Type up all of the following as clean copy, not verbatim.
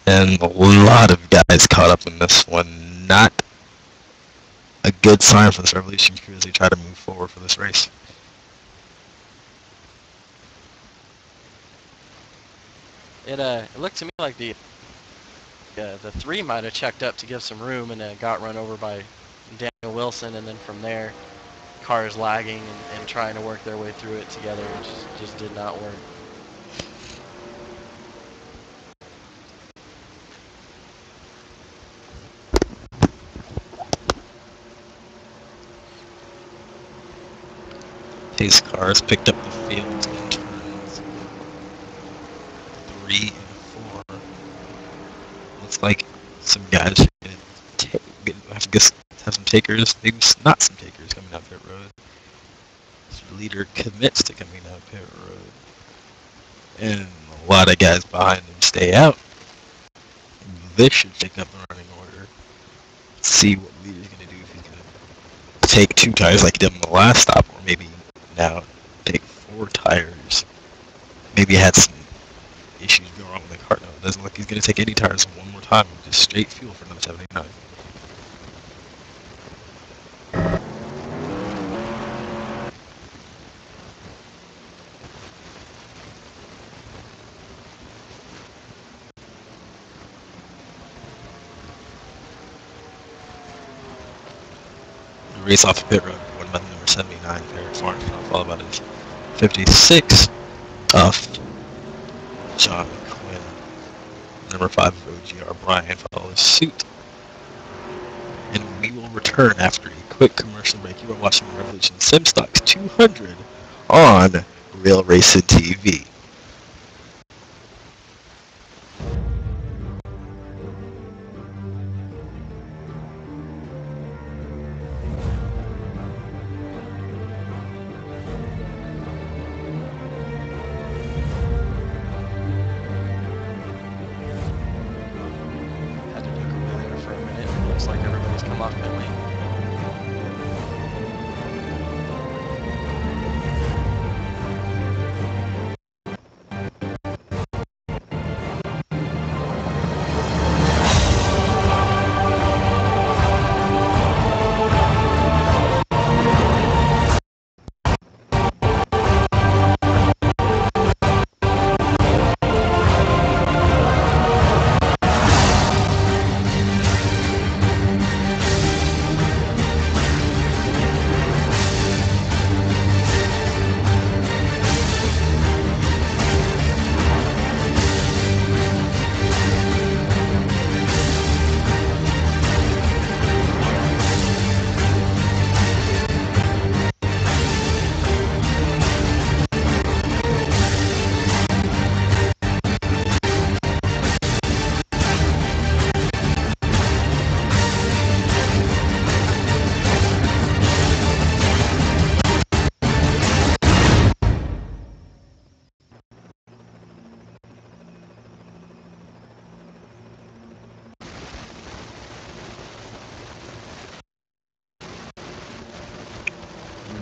And a lot of guys caught up in this one. Not a good sign for this Revolution crew as they try to move forward for this race. It looked to me like the 3 might have checked up to give some room and got run over by Daniel Wilson, and then from there, cars lagging and trying to work their way through it together, which just did not work. These cars picked up the field in turns 3 and 4. Looks like some guys have some takers, maybe not some takers coming out pit road. The leader commits to coming out pit road, and a lot of guys behind him stay out. This should pick up the running order. See what the leader's going to do, if he's going to take 2 tires like he did on the last stop, or maybe now take 4 tires. Maybe he had some issues going on with the car. No, it doesn't look like he's going to take any tires one more time. Just straight fuel for another 79. Race off the pit road, won by the number 79, Eric Farns, followed by his 56 of John Quinn. Number 5 of OGR Brian follows suit. And we will return after a quick commercial break. You are watching Revolution SimStocks 200 on Real Racing TV.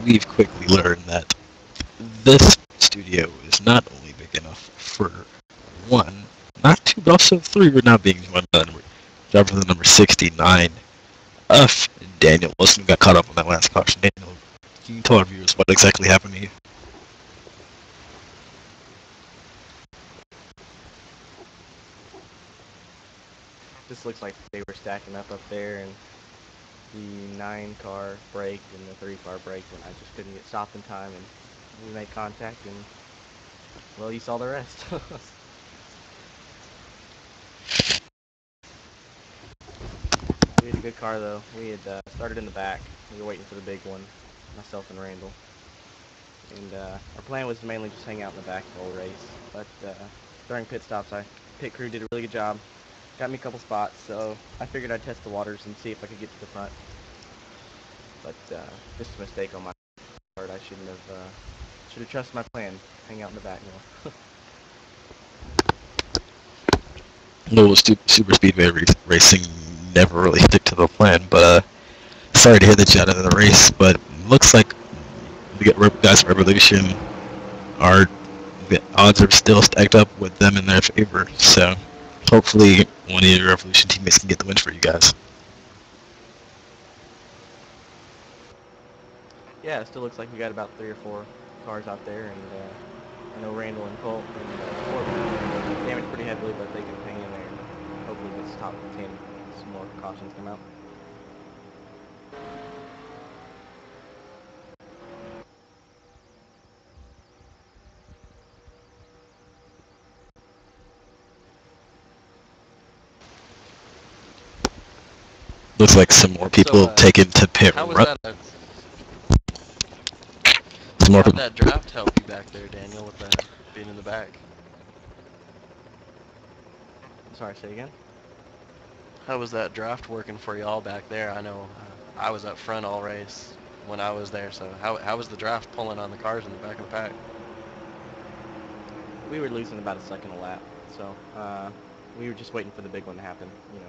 We've quickly learned that this studio is not only big enough for 1, not 2, but also 3. We're now being joined by the number 69 of Daniel Wilson, who got caught up on that last caution. Daniel, can you tell our viewers what exactly happened to you? This looks like they were stacking up there, and the 9 car braked and the 3 car braked, and I just couldn't get stopped in time, and we made contact, and well, you saw the rest. We had a good car though. We had started in the back. We were waiting for the big one, myself and Randall, and our plan was to mainly just hang out in the back the whole race, but during pit stops, pit crew did a really good job. Got me a couple spots, so I figured I'd test the waters and see if I could get to the front. But just a mistake on my part. I should have trusted my plan. Hang out in the back now. No, super speedway racing never really stick to the plan. But sorry to hear that you out of the race. But looks like the guys at Revolution the odds are still stacked up with them in their favor. So hopefully one of your Revolution teammates can get the wins for you guys. Yeah, it still looks like we got about 3 or 4 cars out there, and I know Randall and Colt and Corbin damaged pretty heavily, but they can hang in there and hopefully this top 10, some more cautions come out. Looks like some more people taken to pit How was road. that? Some more How'd people. that draft help you back there, Daniel, with the being in the back? Sorry, say again? How was that draft working for y'all back there? I know I was up front all race when I was there, so how was the draft pulling on the cars in the back of the pack? We were losing about a second a lap, so we were just waiting for the big one to happen, you know.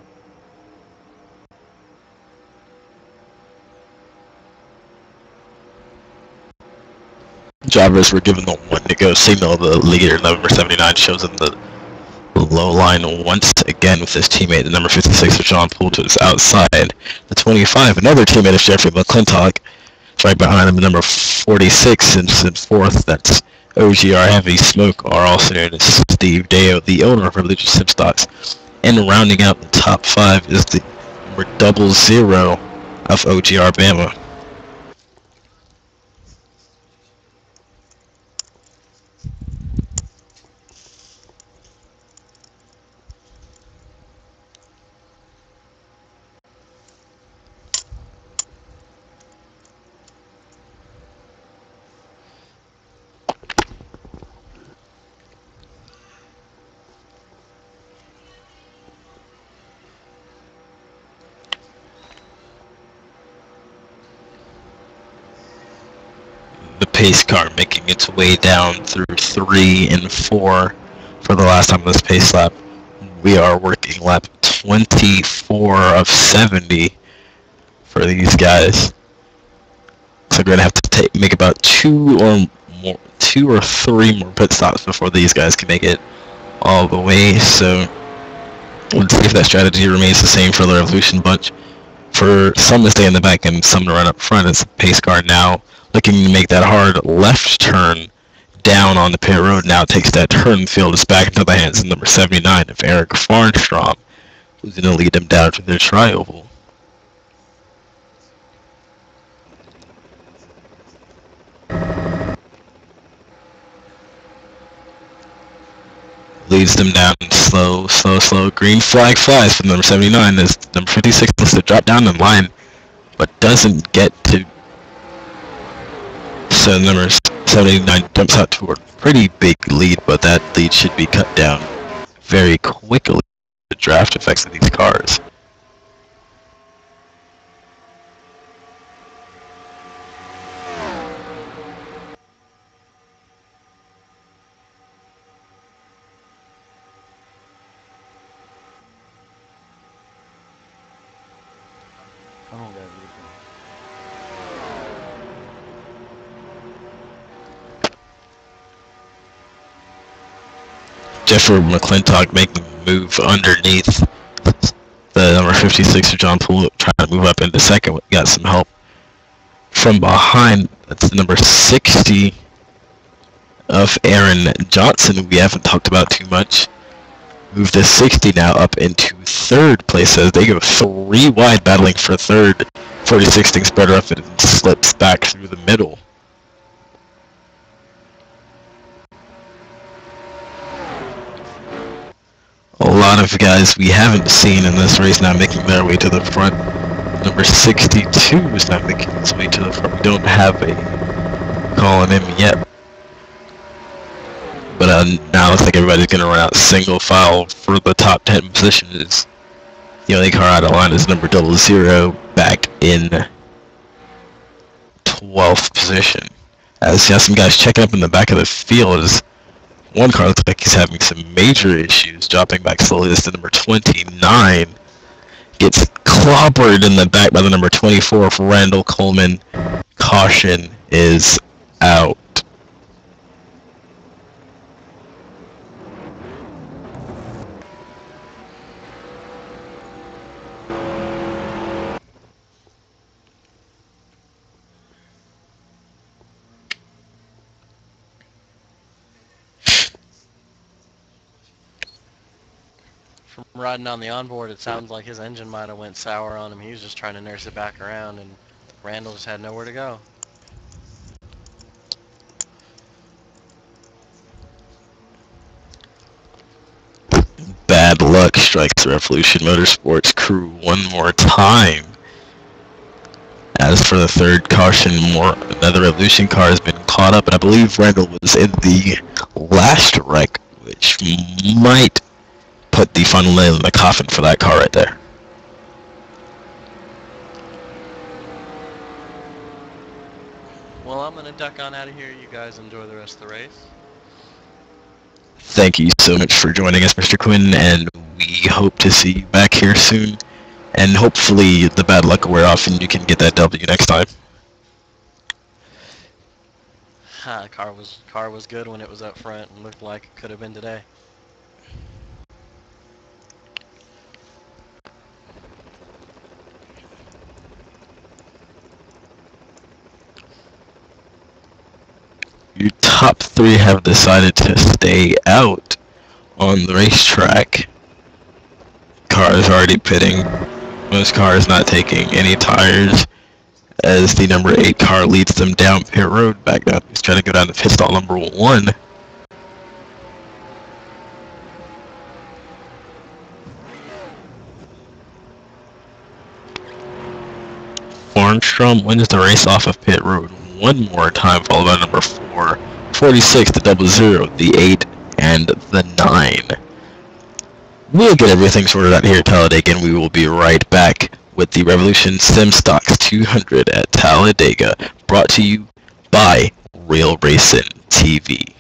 Drivers were given the one to go signal. The leader, number 79, shows them the low line once again with his teammate, the number 56 of John Poole, to his outside. The 25, another teammate of Jeffrey McClintock, is right behind him, the number 46, and in fourth. That's OGR Heavy Smoke, are also known as Steve Deo, the owner of Religious Sim Stocks. And rounding out the top 5 is the number 00 of OGR Bama. The pace car making its way down through 3 and 4 for the last time on this pace lap. We are working lap 24 of 70 for these guys. So we're gonna have to make about 2 or 3 more pit stops before these guys can make it all the way. So let's see if that strategy remains the same for the Revolution bunch. For some to stay in the back and some to run up front, it's the pace car now looking to make that hard left turn down on the pit road. Now takes that turn field. It's back into the hands of number 79 of Eric Farnstrom, who's going to lead them down to their tri-oval. Leads them down slow. Green flag flies from number 79 as number 56 wants to drop down the line, but doesn't get to. So number 79 jumps out to a pretty big lead, but that lead should be cut down very quickly. The draft effects of these cars. Oh, God. Jeffrey McClintock making a move underneath the number 56 of John Poole, trying to move up into second. We got some help from behind. That's the number 60 of Aaron Johnson, we haven't talked about too much. Move to 60 now up into third place as they go 3 wide, battling for third. 46 things better up and slips back through the middle. A lot of guys we haven't seen in this race now making their way to the front. Number 62 is not making his way to the front. We don't have a call on him yet. But now it looks like everybody's going to run out single file for the top 10 positions. The only car out of line is number 00 back in 12th position. As you have some guys checking up in the back of the field, as one car looks like he's having some major issues, dropping back slowly. This is the number 29. Gets clobbered in the back by the number 24 for Randall Coleman. Caution is out. from riding on the onboard, it sounds like his engine might have went sour on him. He was just trying to nurse it back around, and Randall just had nowhere to go. Bad luck strikes the Revolution Motorsports crew one more time. As for the third caution, another Revolution car has been caught up, and I believe Randall was in the last wreck, which might put the final nail in the coffin for that car right there. Well, I'm going to duck on out of here. You guys enjoy the rest of the race. Thank you so much for joining us, Mr. Quinn, and we hope to see you back here soon. And hopefully the bad luck will wear off and you can get that W next time. Car was good when it was up front and looked like it could have been today. Your top three have decided to stay out on the racetrack. Cars already pitting. Most cars not taking any tires as the number 8 car leads them down pit road back down. He's trying to go down to pit stall number 1. Armstrong wins the race off of pit road one more time, followed by number 4, 46, the 00, the 8, and the 9. We'll get everything sorted out here at Talladega, and we will be right back with the Revolution Sim Stocks 200 at Talladega, brought to you by Real Racing TV.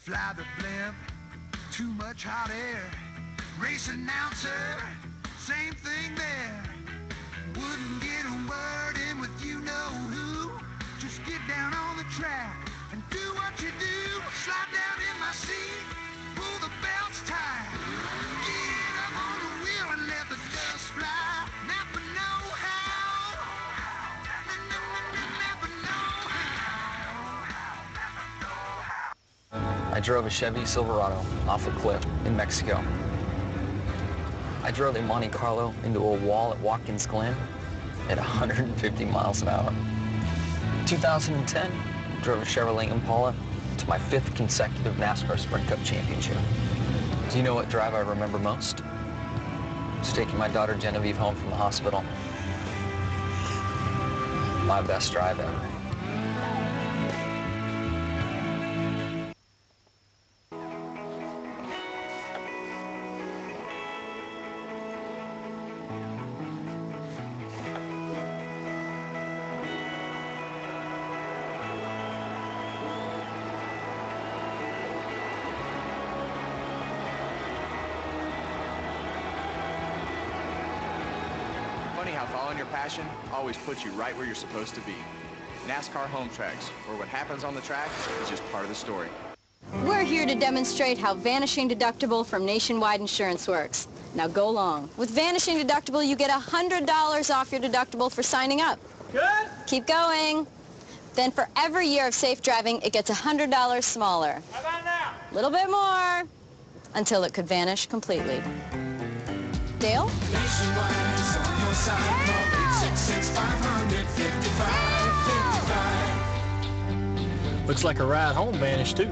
Fly the blimp, too much hot air. Race announcer, same thing there. Wouldn't get a word in with you know who. Just get down on the track and do what you do. Slide down in my seat, pull the belts tight. Get up on the wheel and let the dust fly. Never know how. Never know how. I drove a Chevy Silverado off a cliff in Mexico. I drove in Monte Carlo into a wall at Watkins Glen at 150 miles an hour. 2010, drove a Chevrolet Impala to my 5th consecutive NASCAR Sprint Cup championship. Do you know what drive I remember most? It's taking my daughter Genevieve home from the hospital. My best drive ever. Funny how following your passion always puts you right where you're supposed to be. NASCAR home tracks, where what happens on the track is just part of the story. We're here to demonstrate how Vanishing Deductible from Nationwide Insurance works. Now go along. With Vanishing Deductible, you get $100 off your deductible for signing up. Good. Keep going. Then for every year of safe driving, it gets $100 smaller. How about now? A little bit more, until it could vanish completely. Dale? Looks like a ride home vanished too.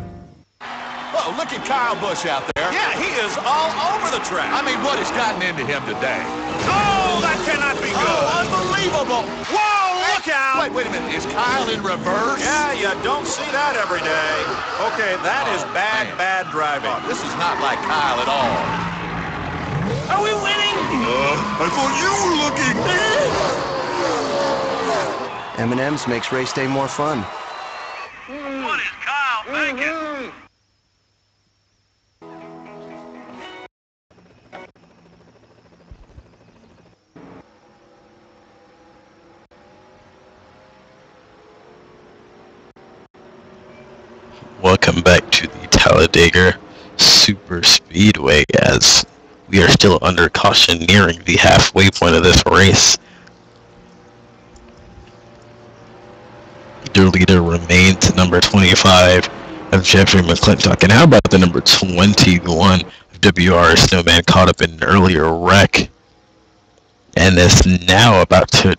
Oh, look at Kyle Busch out there. Yeah, he is all over the track. I mean, what has gotten into him today? Oh, that cannot be good. Oh, unbelievable. Whoa, look out. Wait a minute. Is Kyle in reverse? Yeah, you don't see that every day. Okay, that is bad driving. Oh, this is not like Kyle at all. Are we winning? I thought you were looking. M&M's makes race day more fun. What is Kyle thinking? Welcome back to the Talladega Super Speedway as we are still under caution nearing the halfway point of this race. Your leader remains number 25 of Jeffrey McClintock. And how about the number 21 of WR Snowman, caught up in an earlier wreck and is now about to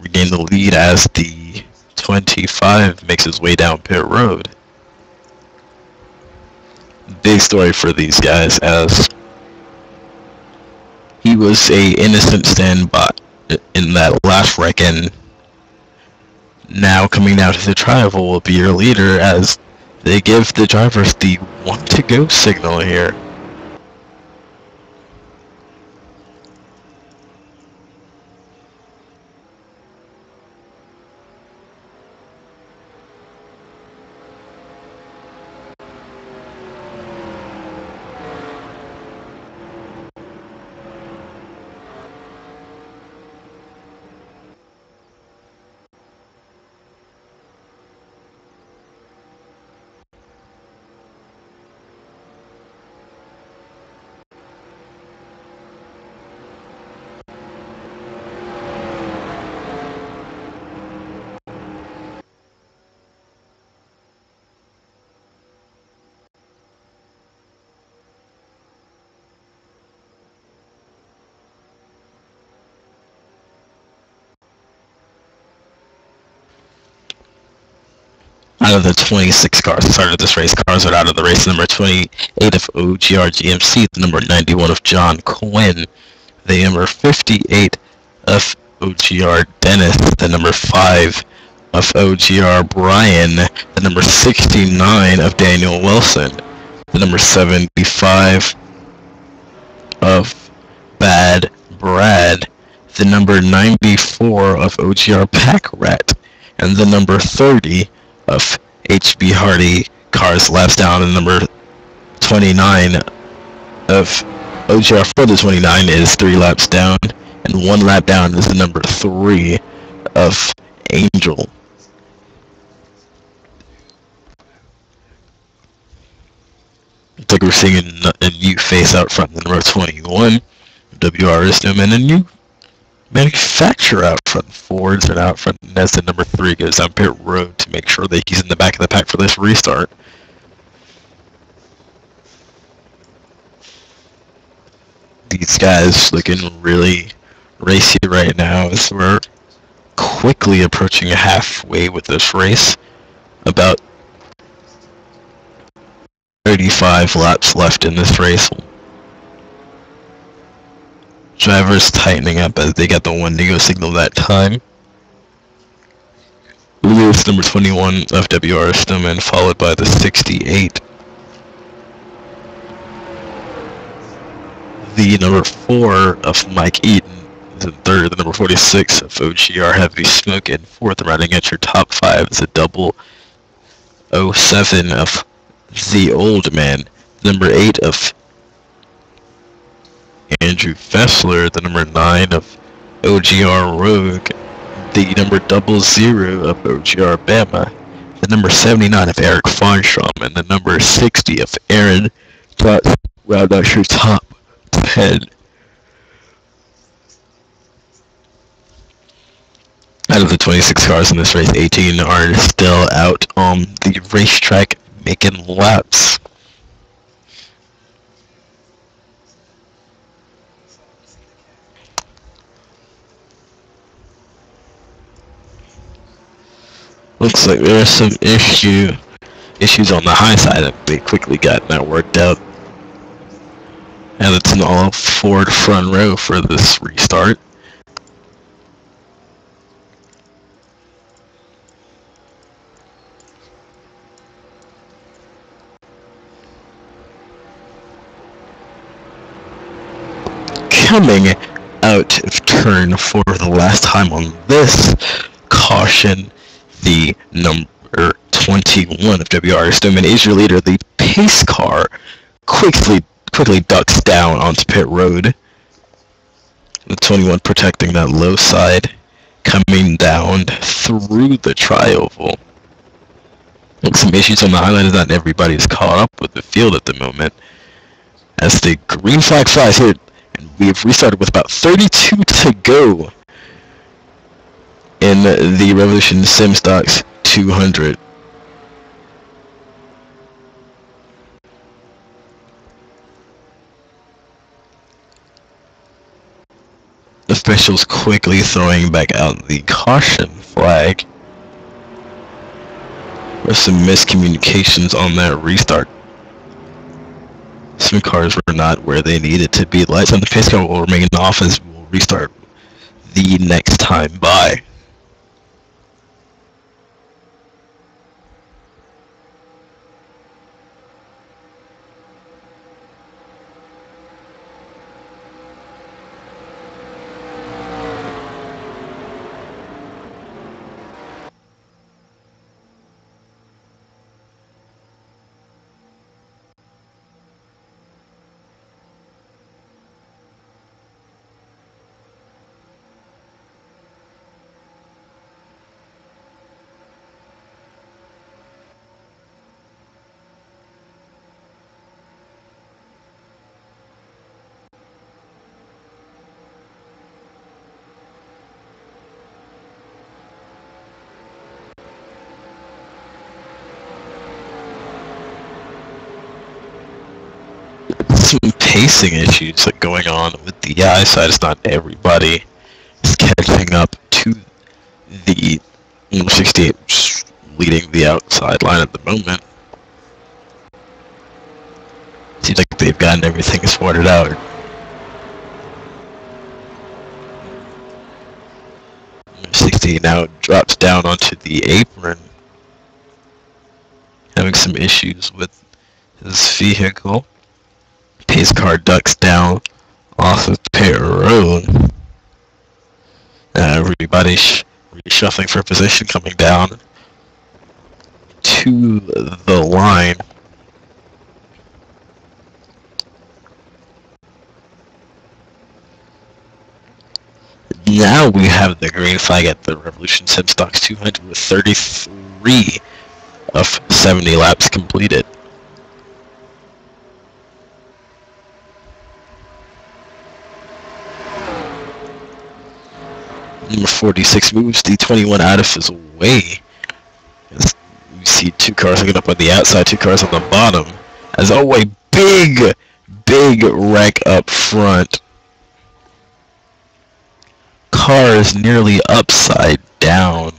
regain the lead as the 25 makes his way down pit road. Big story for these guys, as he was a innocent standby in that last wreck, and now coming down to the trial will be your leader as they give the drivers the 1 to go signal here. Out of the 26 cars that started this race, cars are out of the race. Number 28 of OGR GMC, the number 91 of John Quinn, the number 58 of OGR Dennis, the number 5 of OGR Brian, the number 69 of Daniel Wilson, the number 75 of Bad Brad, the number 94 of OGR Pack Rat, and the number 30 of HB Hardy Cars Laps Down, and number 29 of OGR for the 29 is 3 laps down, and 1 lap down is the number 3 of Angel. Looks like we're seeing a new face out front, the number 21, WR Snowman, and a new manufacturer out front. Fords are out front, and as the number 3 goes down pit road to make sure that he's in the back of the pack for this restart. These guys looking really racy right now as we're quickly approaching halfway with this race. About 35 laps left in this race. Drivers tightening up as they got the 1 to go signal that time. Lewis, number 21 of WR Snowman, followed by the 68. The number 4 of Mike Eaton, the 3rd, the number 46 of OGR Heavy Smoke, and 4th, rounding at your top 5 is a double 07 of The Old Man, the number 8 of Andrew Fessler, the number 9 of OGR Rogue, the number 00 of OGR Bama, the number 79 of Eric Farnstrom, and the number 60 of Aaron Dotson, round out your top 10. Out of the 26 cars in this race, 18 are still out on the racetrack making laps. Looks like there are some issues on the high side that they quickly got that worked out. And it's an all Ford front row for this restart. Coming out of turn 4 for the last time on this caution, the number 21 of WR Snowman is your leader. The pace car quickly ducks down onto pit road. The 21 protecting that low side, coming down through the tri-oval. Some issues on the highline is not everybody is caught up with the field at the moment. As the green flag flies here, and we have restarted with about 32 to go in the Revolution Simstocks 200. Officials quickly throwing back out the caution flag. There's some miscommunications on that restart. Some cars were not where they needed to be. Lights on the pace car will remain off as we will restart the next time by. Some pacing issues going on with the side. It's not everybody is catching up to the 68 leading the outside line at the moment. Seems like they've gotten everything sorted out. 68 now drops down onto the apron, having some issues with his vehicle. Pace car ducks down off of pit road. Everybody's reshuffling for position, coming down to the line. Now we have the green flag at the Revolution Simstocks 200 with 33 of 70 laps completed. Number 46 moves the 21 out of his way. As we see two cars hooking up on the outside, two cars on the bottom. As always, big wreck up front. Car is nearly upside down.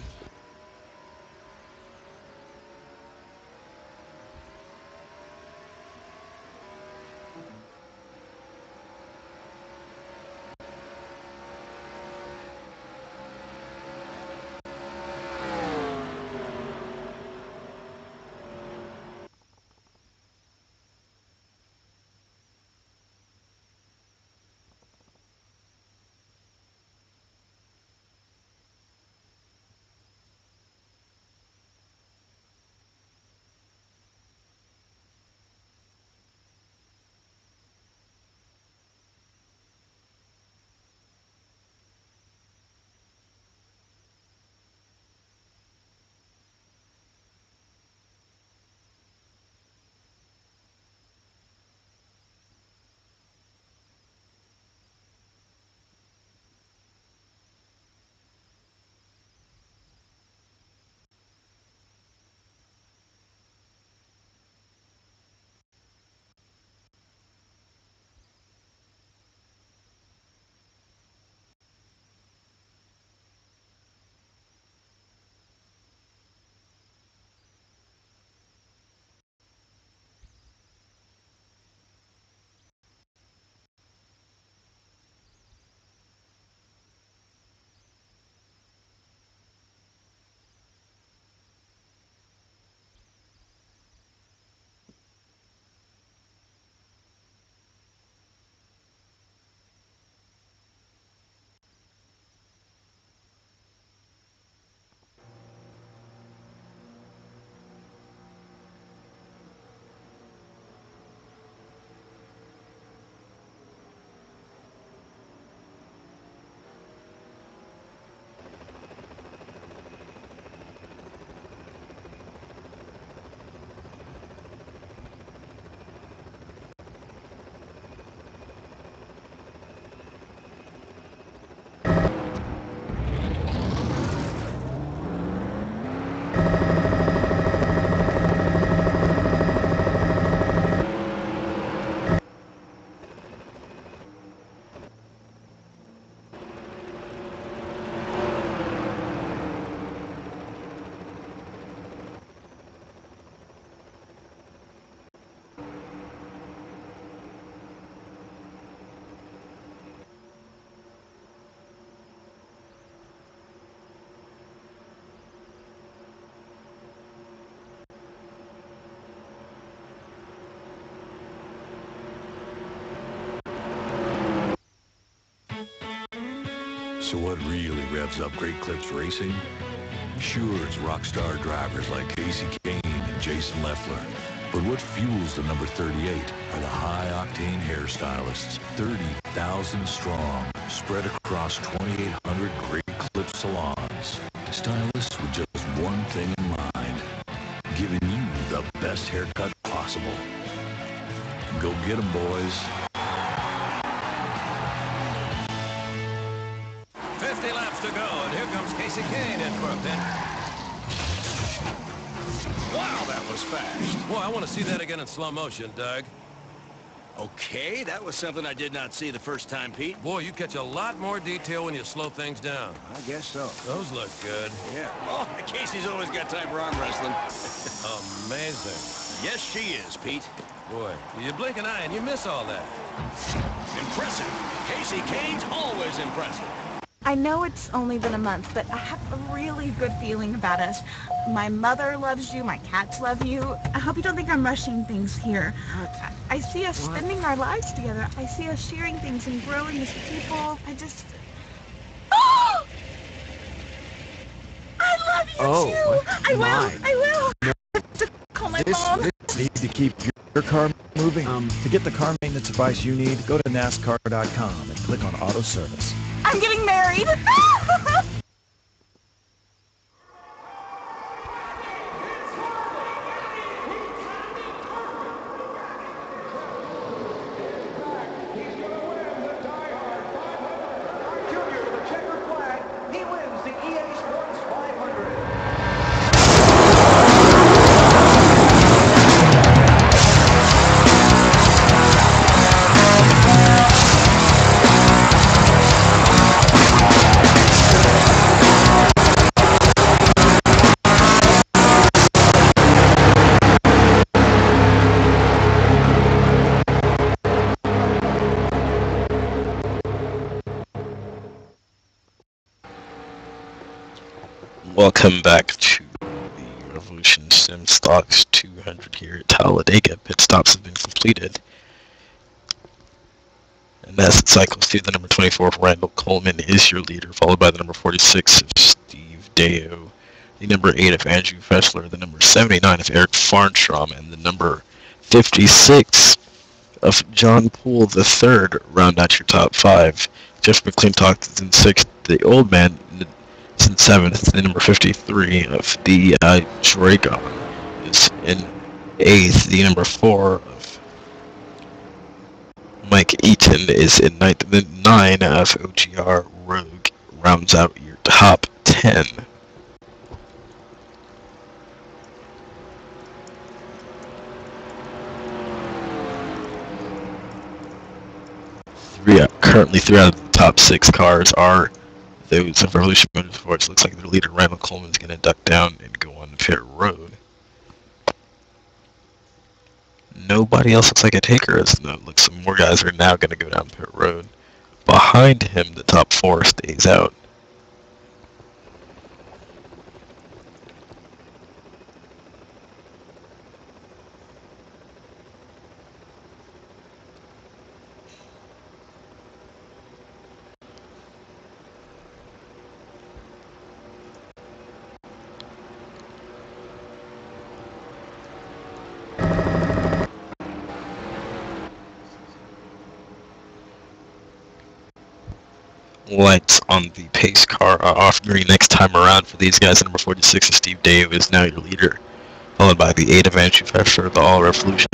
So what really revs up Great Clips racing? Sure, it's rock star drivers like Casey Kane and Jason Leffler. But what fuels the number 38 are the high-octane hairstylists, 30,000 strong, spread across 2,800 Great Clips salons. Stylists with just one thing in mind, giving you the best haircut possible. Go get 'em, boys. 50 laps to go, and here comes Casey Kane in for a pit. Wow, that was fast. Boy, I want to see that again in slow motion, Doug. Okay, that was something I did not see the first time, Pete. Boy, you catch a lot more detail when you slow things down. I guess so. Those look good. Yeah. Oh, Casey's always got time for arm wrestling. Amazing. Yes, she is, Pete. Boy, you blink an eye and you miss all that. Impressive. Casey Kane's always impressive. I know it's only been a month, but I have a really good feeling about us. My mother loves you, my cats love you. I hope you don't think I'm rushing things here. I see us spending our lives together. I see us sharing things and growing as people. I just... Oh! I love you too! I will! To call my mom. This needs to keep your car moving. To get the car maintenance advice you need, go to NASCAR.com and click on Auto Service. I'm getting married! Welcome back to the Revolution Sim Stocks 200 here at Talladega. Pit stops have been completed. And as it cycles through, the number 24 of Randall Coleman is your leader, followed by the number 46 of Steve Deo, the number 8 of Andrew Fessler, the number 79 of Eric Farnstrom, and the number 56 of John Poole III round out your top 5. Jeff McClintock is in 6th, the old man is in 7th, the number 53 of the Dragon is in 8th, the number 4 of Mike Eaton is in 9th, the 9 of OGR Rogue rounds out your top 10. Currently, 3 out of the top 6 cars are those of Revolution Motorsports. Looks like their leader, Randall Coleman, is going to duck down and go on pit road. Nobody else looks like a taker. As looks some more guys are now going to go down pit road. Behind him, the top 4 stays out. Lights on the pace car are off green next time around for these guys. The number 46 of Steve Dave is now your leader, followed by the 8 of Andrew Fessler, the All Revolution.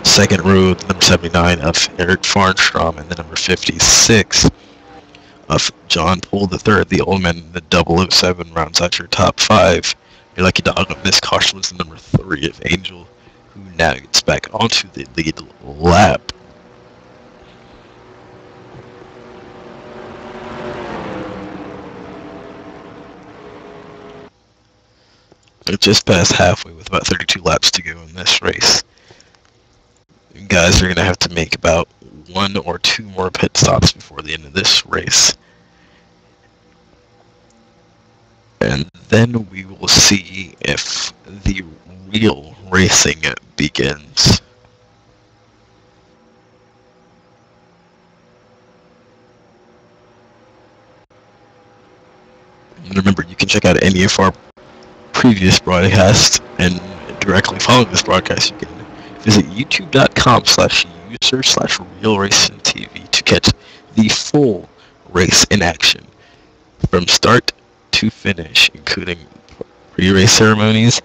Second row, the number 79 of Eric Farnstrom, and the number 56 of John Poole III, the old man. The 007 rounds out your top 5. Your lucky dog on this caution was the number 3 of Angel, who now gets back onto the lead lap. They're just past halfway with about 32 laps to go in this race. You guys are going to have to make about 1 or 2 more pit stops before the end of this race. And then we will see if the real racing begins. And remember, you can check out any of our previous broadcasts, and directly following this broadcast, you can visit youtube.com/user/RealRacingTV to catch the full race in action from start to finish, including pre-race ceremonies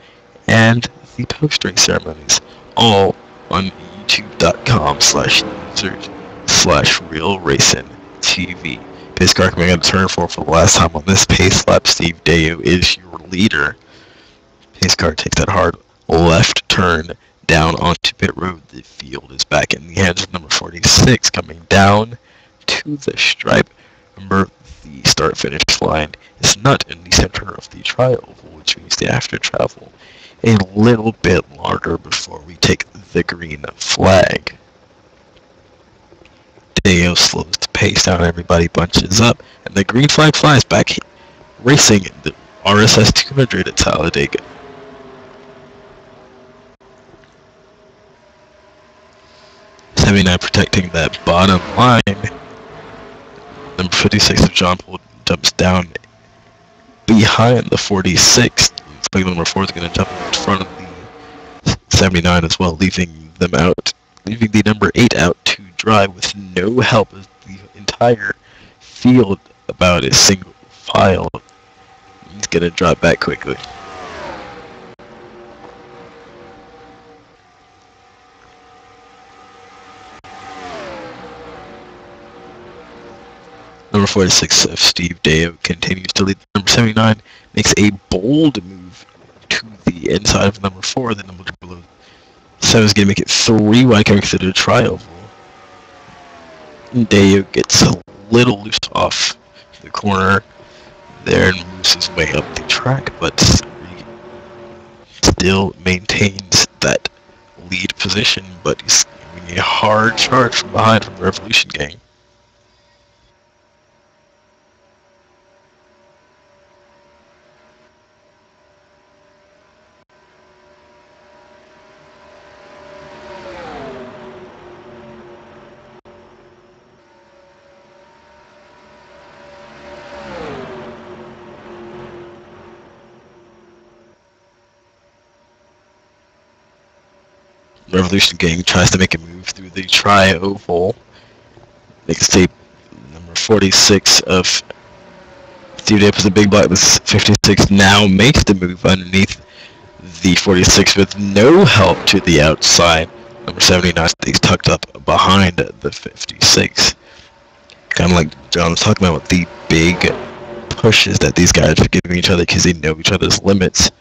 and the post-race ceremonies, all on youtube.com/user/RealRacingTV. Pace car coming out of turn 4 for the last time on this pace lap. Steve Deo is your leader. Pace car takes that hard left turn down onto pit road. The field is back in the hands of number 46, coming down to the stripe. Remember, the start-finish line is not in the center of the tri-oval, which means they have to travel a little bit longer before we take the green flag. Deo slows the pace down, everybody bunches up, and the green flag flies back, racing the RSS 200 at Talladega. '79 protecting that bottom line. Number 56 of John Poole jumps down behind the 46. Looks like number 4 is going to jump in front of the 79 as well, leaving the number 8 out to dry with no help as the entire field about a single file. He's going to drop back quickly. Number 46 of Steve Deo continues to lead. Number 79 makes a bold move to the inside of number 4. The number below 7 is going to make it 3 wide coming through the tri-oval. Deo gets a little loose off the corner there and moves his way up the track, but still maintains that lead position, but he's giving a hard charge from behind from the Revolution gang. Revolution gang tries to make a move through the tri-oval. Mixtape number 46 of Steve Deo puts a big block. This 56 now makes the move underneath the 46 with no help to the outside. Number 79 stays tucked up behind the 56. Kind of like John was talking about with the big pushes that these guys are giving each other because they know each other's limits.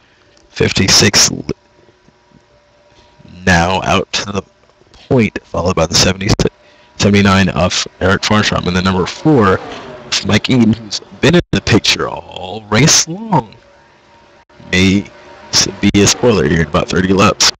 56 now out to the point, followed by the 79 of Eric Farnstrom, and the number 4 of Mike Eaton, who's been in the picture all race long. May be a spoiler here in about 30 laps.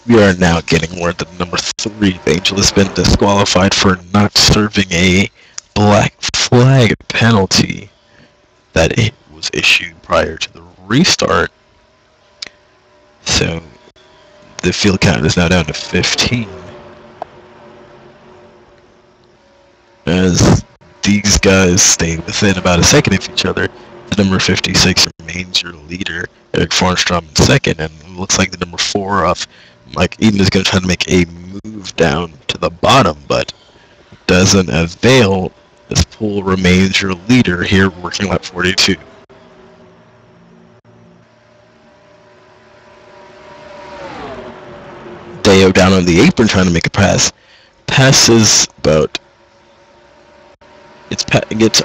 We are now getting word that number 3, Angel, has been disqualified for not serving a black flag penalty that it was issued prior to the restart. So the field count is now down to 15. As these guys stay within about a second of each other, the number 56 remains your leader, Eric Farnstrom in second, and it looks like the number 4 of Mike Eaton is going to try to make a move down to the bottom, but doesn't avail as Poole remains your leader here, working lap 42. Deo down on the apron trying to make a pass. Passes about... Gets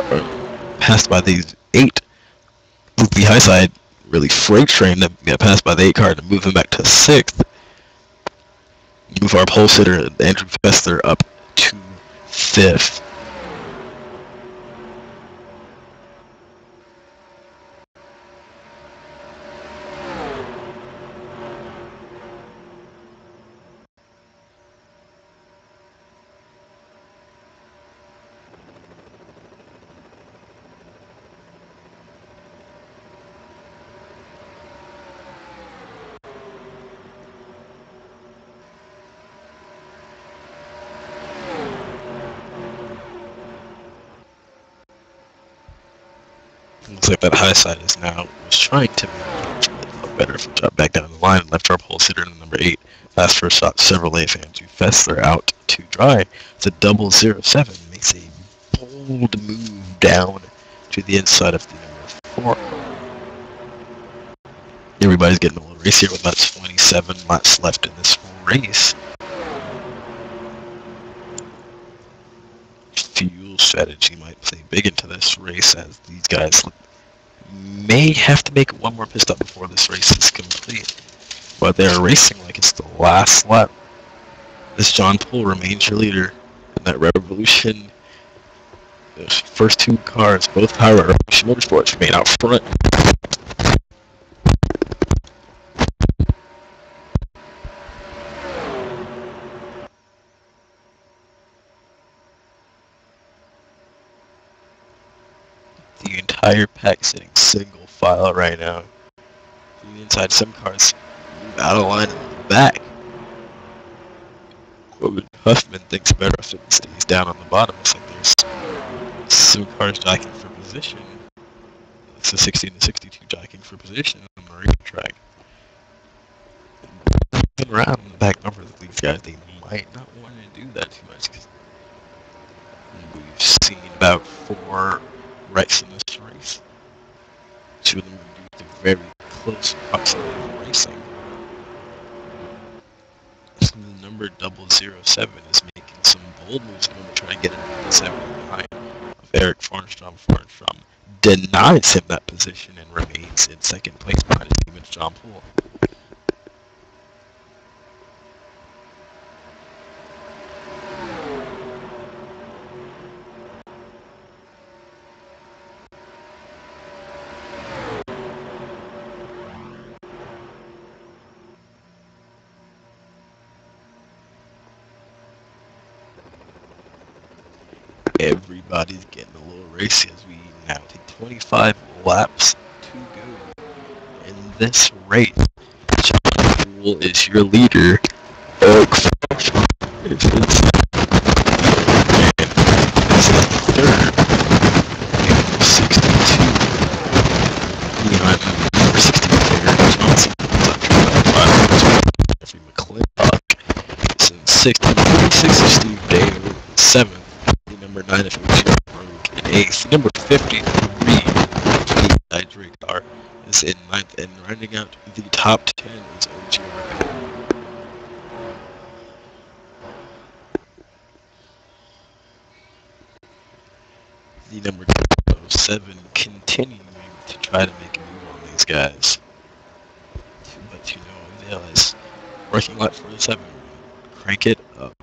passed by these 8. The high side really freight train to get passed by the 8 car to move him back to 6th. Move our pole sitter, Andrew Fester, up to 5th. Looks like that high side is now was trying to manage a lot better if we drop back down the line. Left sharp hole sitter in number 8. Fast first shot, Chevrolet fans. Fessler out to dry. It's a 007. Makes a bold move down to the inside of the number 4. Everybody's getting a little race here with about 27 laps left in this race. Fuel strategy might play big into this race, as these guys may have to make one more pit stop before this race is complete. But they're racing like it's the last lap. This John Poole remains your leader in that Revolution. The first 2 cars, both powered by Revolution Motorsports, remain out front. The entire pack sitting single file right now. The inside, some cars out of line in the back. Huffman thinks better if it stays down on the bottom. Looks like there's some cars jockeying for position. It's a 60 and a 62 jockeying for position on the racetrack. Around in the back bumper of these guys, they might not want to do that too much, because we've seen about 4 wrecks in this race. 2 of them are due to very close proximity of racing. The number 007 is making some bold moves in order to try and get into the 79 of Eric Farnstrom. Farnstrom denies him that position and remains in second place behind his teammate John Poole. Everybody's getting a little racy as we now take 25 laps to go in this race. John Poole is your leader. Eric Farnstrom is in second. Third. Number 62. Behind number 64, Johnson. Jeffrey McClintock is in 6th. 46 is Steve Dale. 7th. Number 9 if it was Rogue in 8th. Number 53, Drake Car, is in 9th, and rounding out the top 10 is OG Rebecca. The number 07 continuing to try to make a move on these guys. But to no avail, is working lap 47. Crank it up.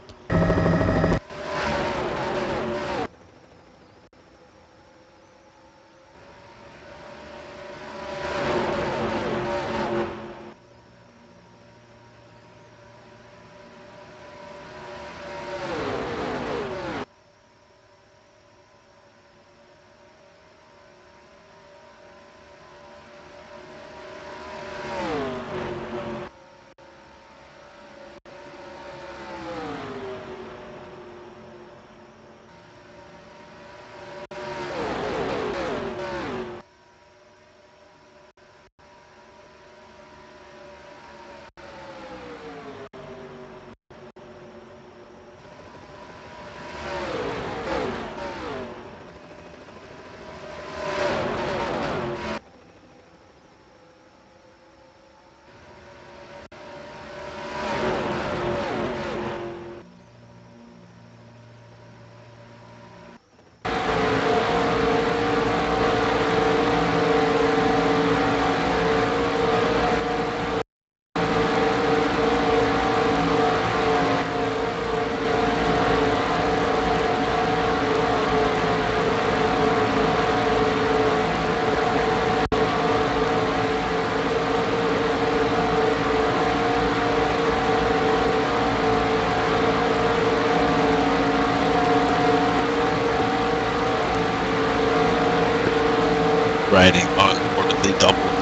Riding on board of the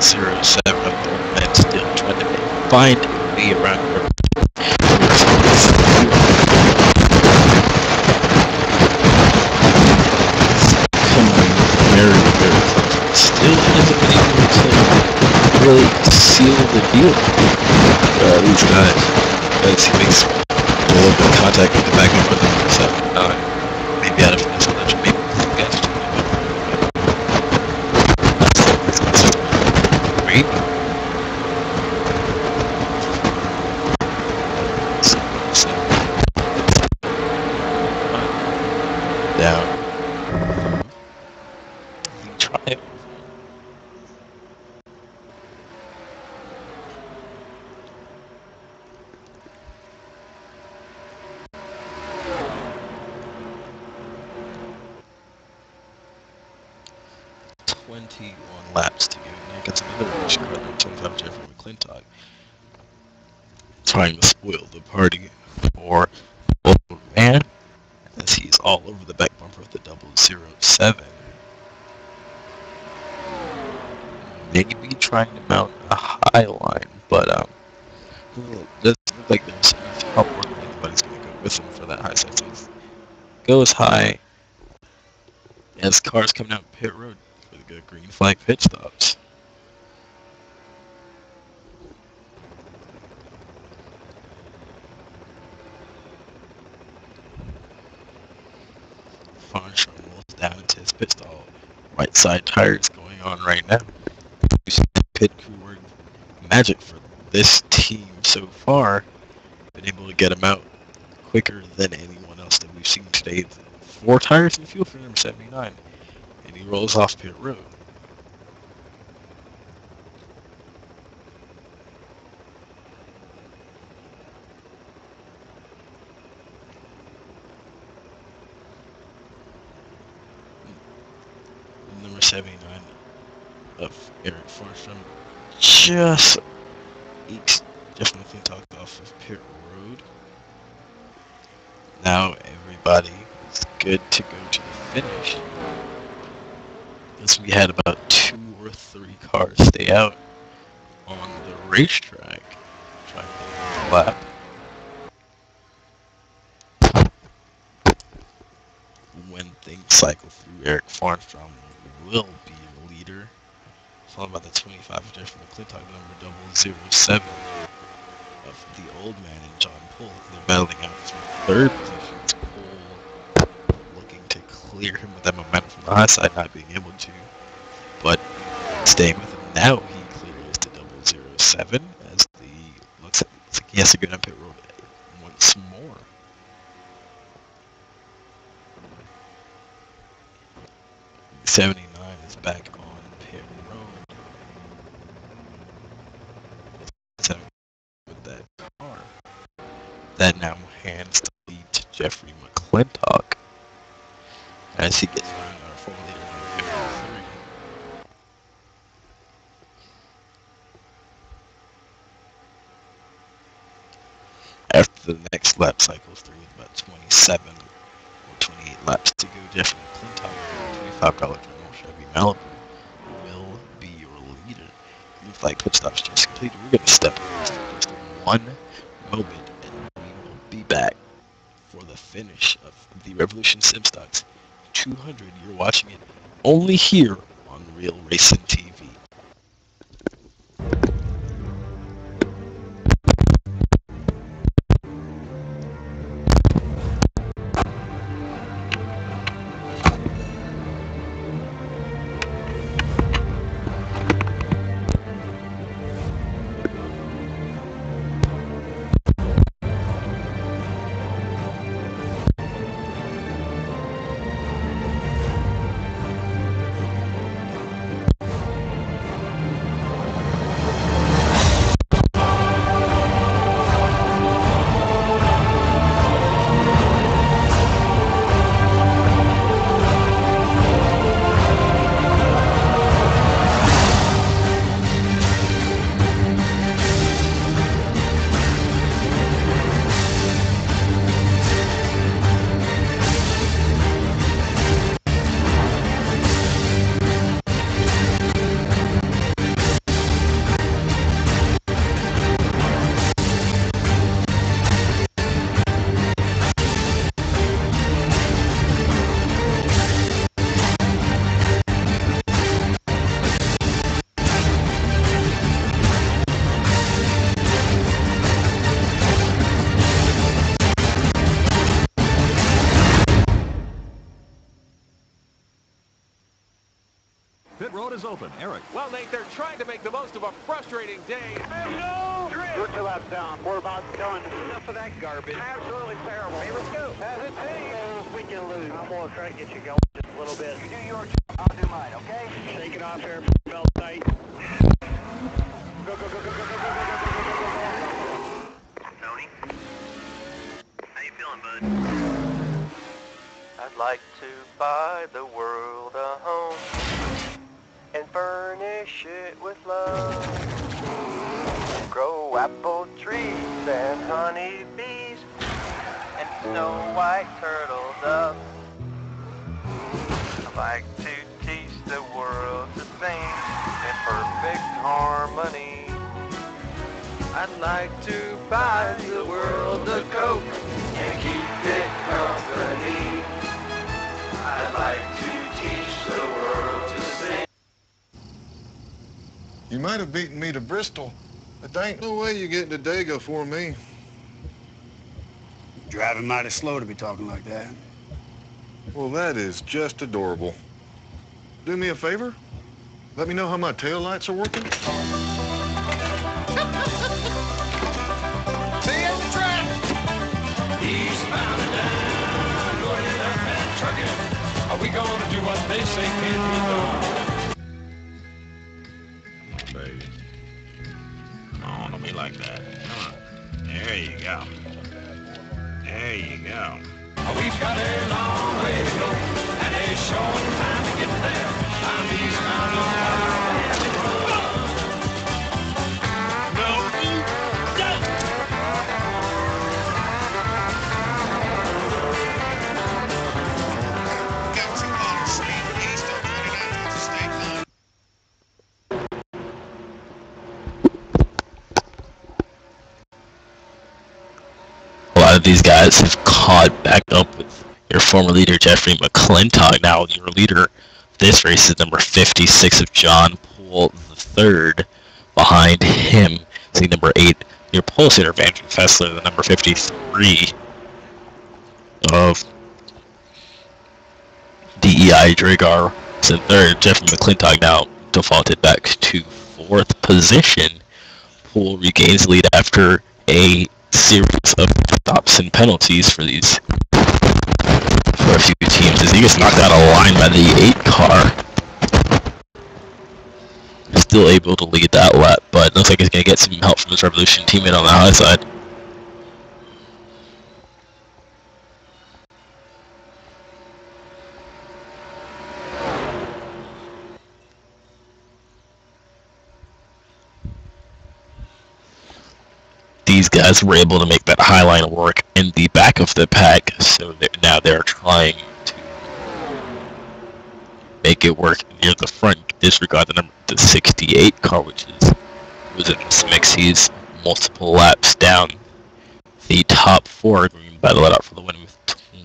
007 of the men, still trying to find a way around the river. Coming very, very close. Still really seal the deal. These guys, as he makes a little bit of contact with the back end of the 79. Maybe out of this ledge, maybe these guys are great. Down. You try it. Laps to go. Now gets another race car, number 25 Jeffrey McClintock, trying to spoil the party for old man, as he's all over the back bumper of the 007. Maybe trying to mount a high line, but doesn't look like there's any help or anybody's going to go with him for that high side. So it goes high as cars coming out pit road. Good green flag pit stops. Farnstrom rolls down into his pit stall. Right side tires going on right now. Pit crew work magic for this team so far. Been able to get him out quicker than anyone else that we've seen today. 4 tires in the fuel for number 79. And he rolls off pit road. Number 79 of Eric Farnstrom just ekes Jeff McClintock off of pit road. Now everybody is good to go to the finish. As we had about 2 or 3 cars stay out on the racetrack trying to get a lap. When things cycle through, Eric Farnstrom will be your leader, followed by the 25 of Jeff McClintock, number 007 of the old man and John Poole. They're battling out for 3rd position. It's Poole looking to clear him with that momentum from the high side, not being able to, but staying with him. Now he clears to 007 as looks like he has to go down pit road once more. The 79 is back on pit road. With that car, that now hands the lead to Jeffrey McClintock as he gets around our 4-liter 53. After the next lap cycles through with about 27 or 28 laps to go, Jeffrey McClintock, $25 General Chevy Malibu, will be your leader. Green flag pit stops just completed. We're going to step away for just one moment, and we will be back for the finish of the Revolution Simstocks 200. You're watching it only here on Real Racing TV. is open. Eric. Well, Nate, they're trying to make the most of a frustrating day. No! We're 2 laps down. We're about done. Enough of that garbage. Absolutely terrible. Hey, let's go. As it seems, we can lose. I'm going to try to get you going just a little bit. You do your job, I'll do mine, okay? Shake it off here. Belt tight. Go, go, go, go, go, go, go, go, go, go. Tony? How you feeling, bud? I'd like to buy the world a home and furnish it with love. Grow apple trees and honeybees and snow white turtle doves. I'd like to teach the world to sing in perfect harmony. I'd like to buy the world a Coke and keep it company. I'd like to teach the world to sing. You might have beaten me to Bristol, but there ain't no way you're getting to Dago for me. Driving mighty slow to be talking like that. Well, that is just adorable. Do me a favor? Let me know how my taillights are working. See you at the track. Eastbound and down, loaded up and trucking. Are we gonna do what they say can't be done? Baby. Come on, don't be like that. Come on. There you go. There you go. We've got a long way to go, and a short time to get there. I'm eastbound and no, you don't. A lot of these guys have caught back up with your former leader, Jeffrey McClintock. Now your leader this race is number 56 of John Poole III. Behind him, see number 8, your pole sitter, Andrew Fessler, the number 53 of DEI Dragar. So third, Jeffrey McClintock now defaulted back to 4th position. Poole regains the lead after a series of stops and penalties for a few teams as he gets knocked out of line by the 8 car. Still able to lead that lap, but looks like he's going to get some help from his Revolution teammate on the high side. These guys were able to make that high line work in the back of the pack, so now they're trying to make it work near the front. Disregard the 68 car, which was in this mix. He's multiple laps down the top 4, green by the let out for the win with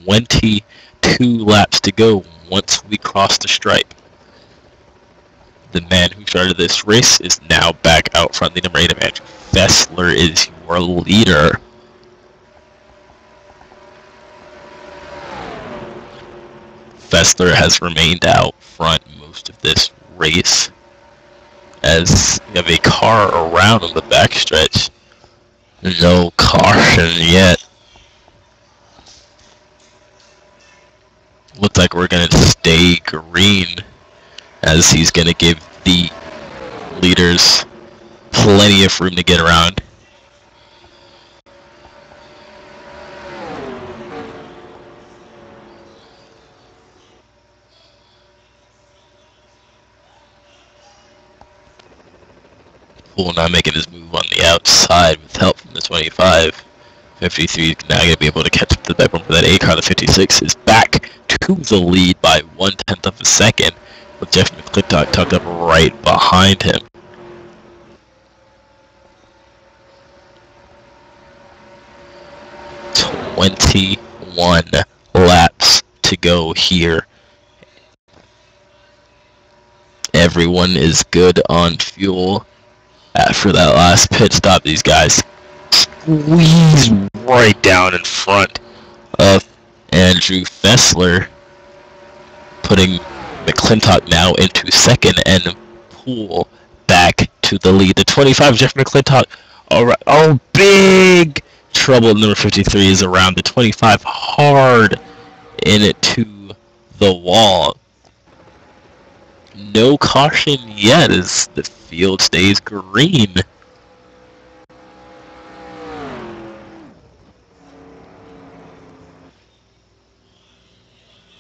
22 laps to go once we cross the stripe. The man who started this race is now back out front. The number 8 of Andrew Fessler is your leader. Fessler has remained out front most of this race as you have a car around on the backstretch. No caution yet. Looks like we're going to stay green as he's going to give the leaders plenty of room to get around. Poole now making his move on the outside with help from the 25. 53 is now going to be able to catch up to the back bumper. That 8 car, the 56, is back to the lead by 1/10 of a second, with Jeff McClintock tucked up right behind him. "21 laps to go here. Everyone is good on fuel. After that last pit stop, these guys squeeze right down in front of Andrew Fessler, putting McClintock now into second and pull back to the lead. The 25, Jeff McClintock. All right. Oh, big trouble. Number 53 is around the 25, hard in it to the wall. No caution yet as the field stays green.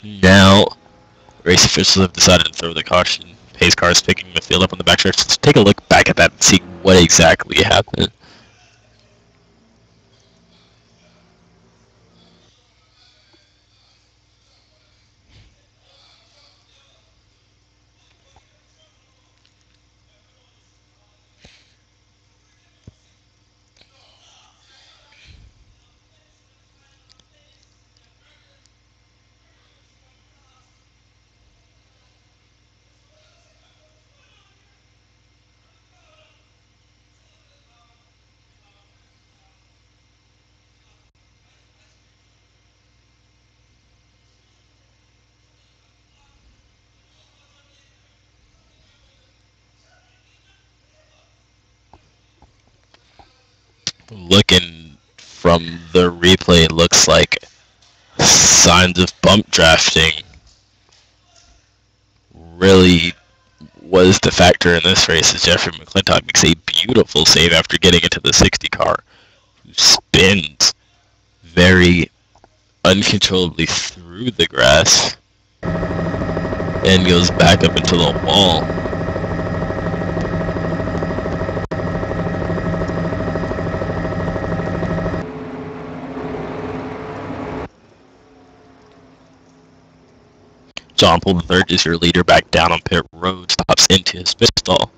Now, race officials have decided to throw the caution. Pace car is picking the field up on the backstretch. Let's take a look back at that and see what exactly happened. Looking from the replay, it looks like signs of bump drafting really was the factor in this race, as Jeffrey McClintock makes a beautiful save after getting into the 60 car, who spins very uncontrollably through the grass and goes back up into the wall. John Paul III is your leader back down on pit road, stops into his pit stall.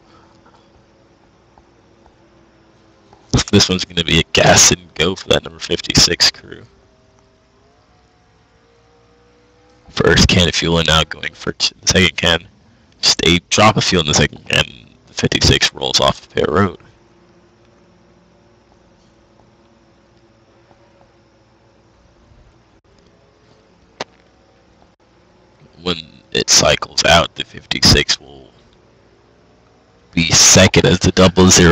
This one's going to be a gas and go for that number 56 crew. First can of fuel and now going for the second can. Just a drop of fuel in the second can. The 56 rolls off pit road. When it cycles out, the 56 will be second as the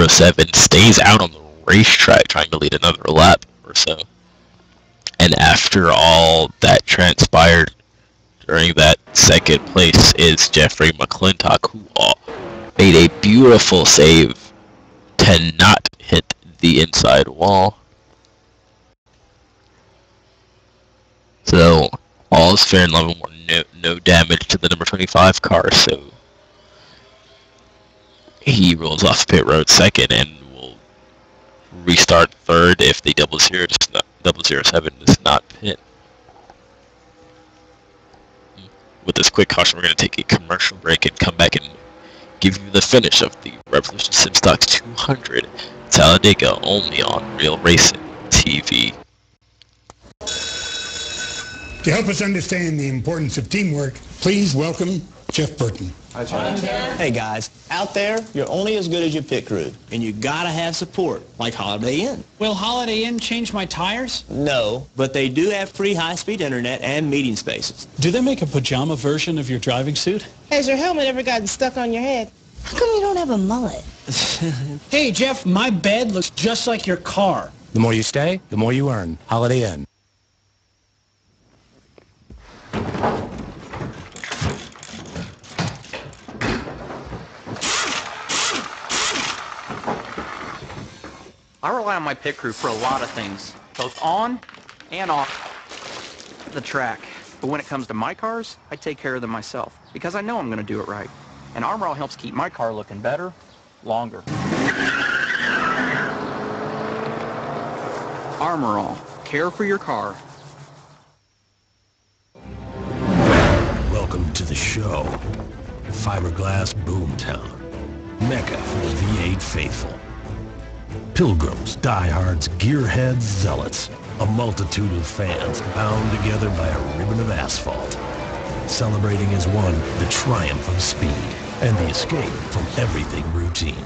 007 stays out on the racetrack trying to lead another lap or so. And after all that transpired during that second place is Jeffrey McClintock, who made a beautiful save to not hit the inside wall. So all is fair and level, no damage to the number 25 car, so he rolls off pit road second and will restart third if the 007 does not pit. With this quick caution, we're going to take a commercial break and come back and give you the finish of the Revolution Sim Stocks 200 Talladega, only on Real Racing TV. To help us understand the importance of teamwork, please welcome Jeff Burton. Hi, John. Hey guys, out there, you're only as good as your pit crew, and you gotta have support, like Holiday Inn. Will Holiday Inn change my tires? No, but they do have free high-speed internet and meeting spaces. Do they make a pajama version of your driving suit? Has your helmet ever gotten stuck on your head? How come you don't have a mullet? Hey Jeff, my bed looks just like your car. The more you stay, the more you earn. Holiday Inn. I rely on my pit crew for a lot of things, both on and off the track. But when it comes to my cars, I take care of them myself, because I know I'm going to do it right. And Armor All helps keep my car looking better, longer. Armor All. Care for your car. Welcome to the show. Fiberglass Boomtown. Mecca for the V8 faithful. Pilgrims, diehards, gearheads, zealots. A multitude of fans bound together by a ribbon of asphalt. Celebrating as one the triumph of speed and the escape from everything routine.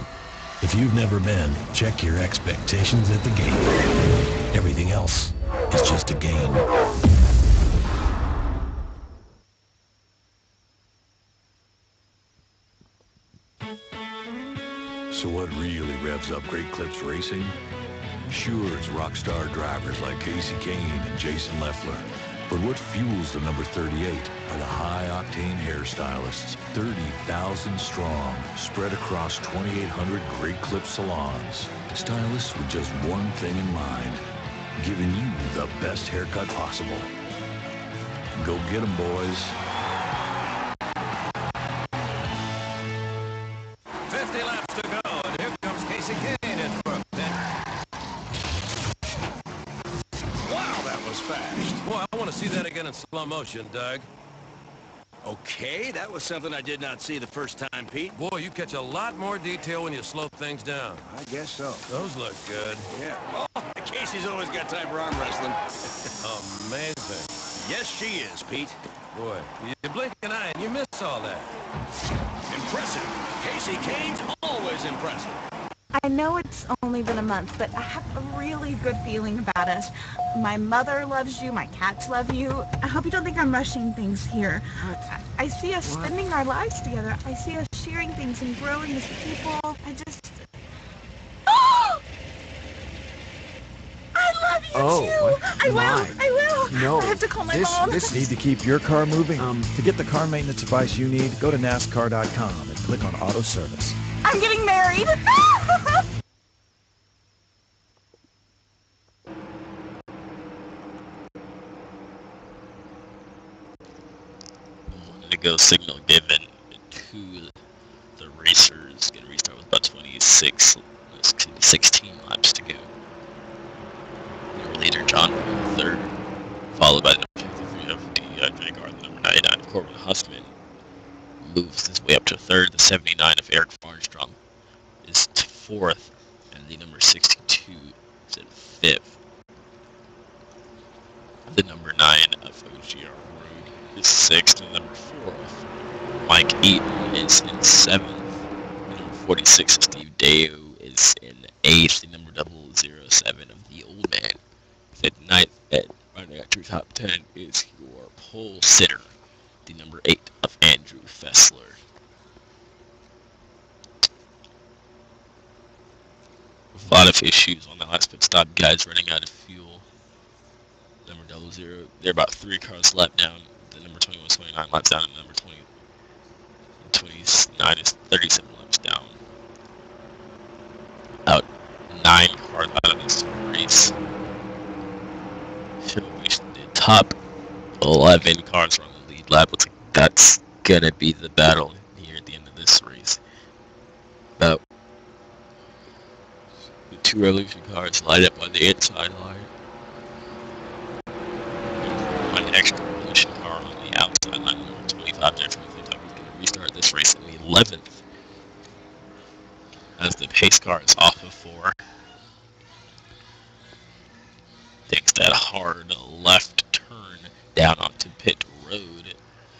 If you've never been, check your expectations at the gate. Everything else is just a game. So what really revs up Great Clips racing? Sure, it's rock star drivers like Casey Kane and Jason Leffler. But what fuels the number 38 are the high-octane hairstylists, 30,000 strong, spread across 2,800 Great Clip salons. Stylists with just one thing in mind, giving you the best haircut possible. Go get 'em, boys. 50 laps to go, and here comes Casey Kane in front. Wow, that was fast. Boy, I want to see that again in slow motion, Doug. Okay, that was something I did not see the first time, Pete. Boy, you catch a lot more detail when you slow things down. I guess so. Those look good. Yeah. Oh, Casey's always got time for arm wrestling. Amazing. Yes, she is, Pete. Boy, you blink an eye and you miss all that. Impressive. Casey Kane's always impressive. I know it's only been a month, but I have a really good feeling about us. My mother loves you, my cats love you. I hope you don't think I'm rushing things here. I see us spending our lives together. I see us sharing things and growing as people. I just... Oh! I love you too! I will! No, I have to call my mom. This need to keep your car moving. To get the car maintenance advice you need, go to NASCAR.com and click on Auto Service. I'm getting married! To go signal given to the racers. Get a restart with about 16 laps to go. Your leader, John, third, followed by the number 53 of the car, the number 99 of Corbin Huffman. Moves his way up to third. The 79 of Eric Farnstrom is fourth, and the number 62 is in fifth. The number 9 of OGR Road is sixth, and number 4 of Mike Eaton is in seventh. The number 46 of Steve Deo is in eighth. The number 007 of the Old Man is at ninth. And running at your top 10 is your pole sitter, the number 8 of Andrew Fessler. A lot of issues on that last pit stop. Guys running out of fuel. Number 00, they're about 3 cars lap down. The number 21 is 29 laps down, and the number 29 is 37 laps down. About 9 cars out of this race. So the top 11 cars are on the lead lap. Looks like that's gonna be the battle here at the end of this race. About the 2 Revolution cars light up on the inside line. One extra Revolution car on the outside line. Number 25 there from the top is going to restart this race in the 11th. As the pace car is off of 4. Takes that hard left turn down onto pit road.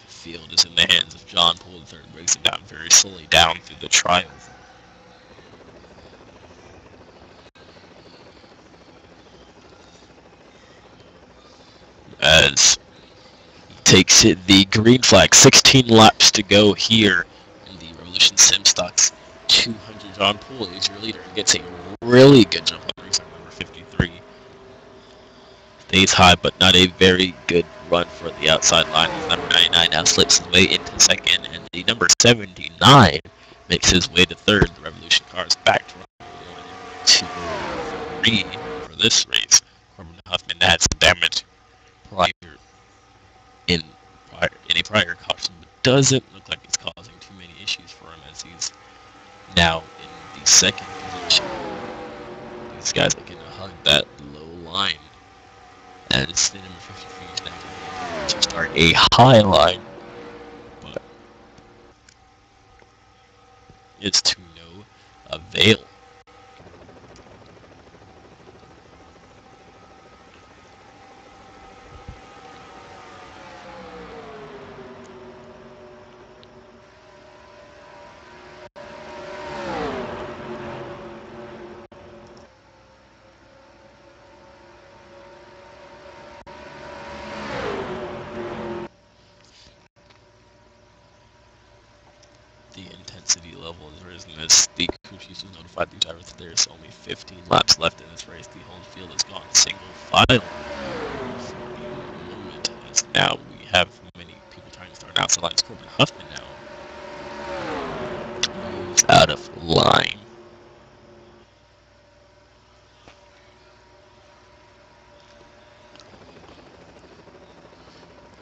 The field is in the hands of John Poole III. Brings it down very slowly down through the trials. As he takes it the green flag, 16 laps to go here in the Revolution Sim Stocks 200. John Poole is your leader and gets a really good jump on racer number 53. Stays high, but not a very good run for the outside line. Number 99 now slips his way into second, and the number 79 makes his way to third. The Revolution car is back to 1, 2, 3 for this race. Corbin Huffman had some damage in a prior caution, but doesn't look like it's causing too many issues for him as he's now in the second position. These guys looking to hug that low line as the number 53 is now to start a high line, but it's to no avail. The intensity level has risen as the crew crew chiefs was notified these drivers that there's only 15 laps left in this race. The whole field has gone single file for the moment, as now we have many people trying to start outside lines. Corbin Huffman now moves out of line.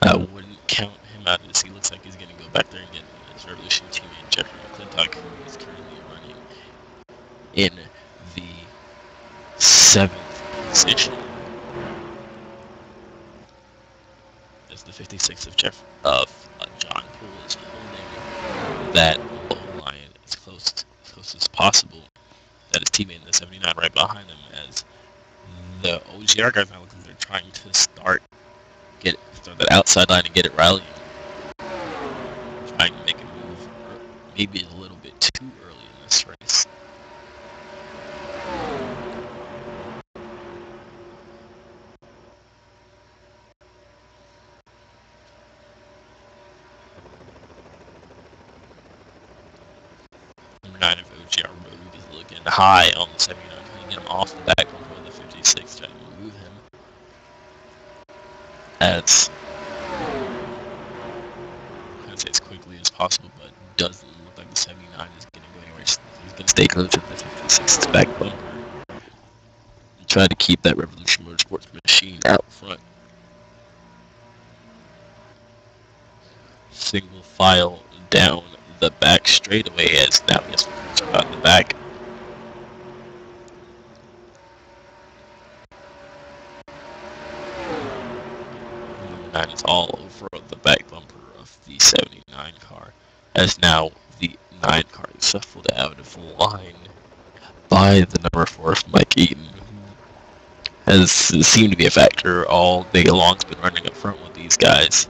I wouldn't count him out of this. He looks like he's going to go back there and get his Revolution teammate Jeffrey McClintock, who is currently running in the 7th position. As the 56 of John Poole is holding that O-line as close as possible. That his teammate in the 79 right behind him, as the OGR guys now look like they're trying to start that outside line and get it rallying. Trying to make a move, maybe a little bit too early in this race. Number 9 of OGR Road is looking high on the 79, trying to get him off the back bumper of the 56, trying to move him. As as quickly as possible, but doesn't look like the 79 is going to go anywhere. He's going to stay close to the 56's back bumper and try to keep that Revolution Motorsports machine out front. Single file down the back straightaway, as now he has to cruise out the back. Number 9 is all over the back bumper of the 79 car, as now the 9 car is shuffled out of line by the number 4 of Mike Eaton, who has seemed to be a factor all day long. Has been running up front with these guys.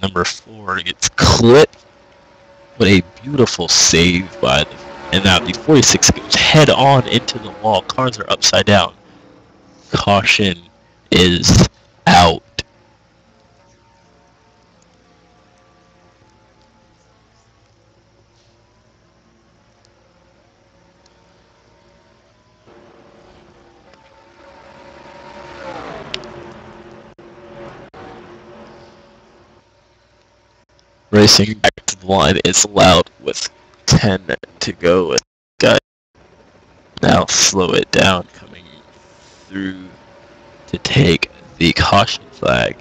Number 4 gets clipped. What a beautiful save by the... And now the 46 goes head on into the wall. Cars are upside down. Caution is out. Racing back to the line is allowed with 10 to go. Guys, now slow it down, coming through to take the caution flag.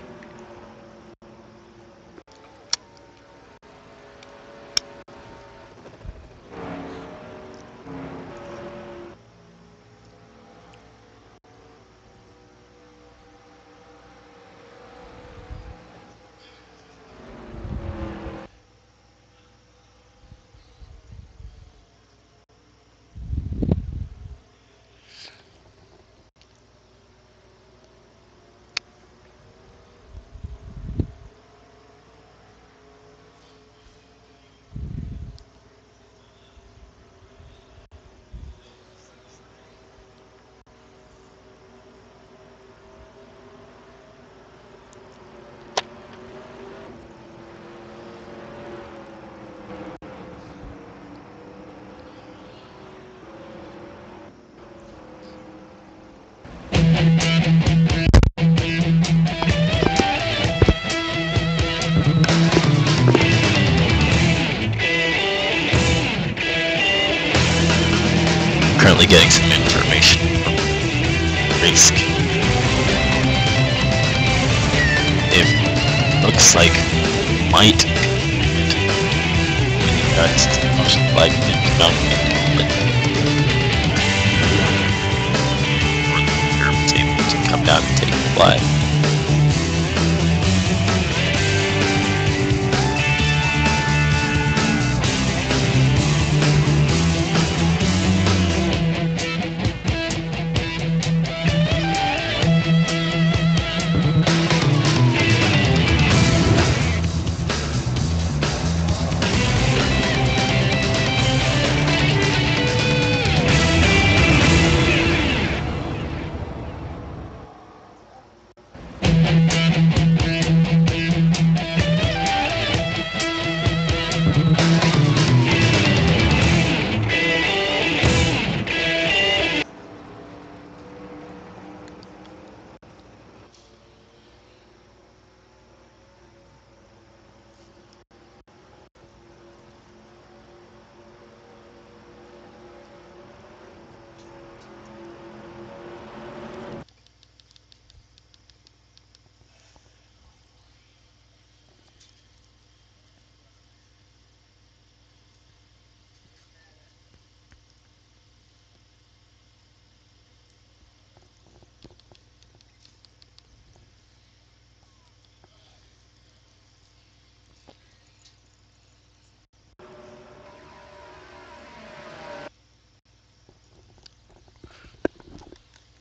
Currently getting some information from Risk. It looks like might commit when you guys to the caution flag didn't come out, but was able to come down and take the flag.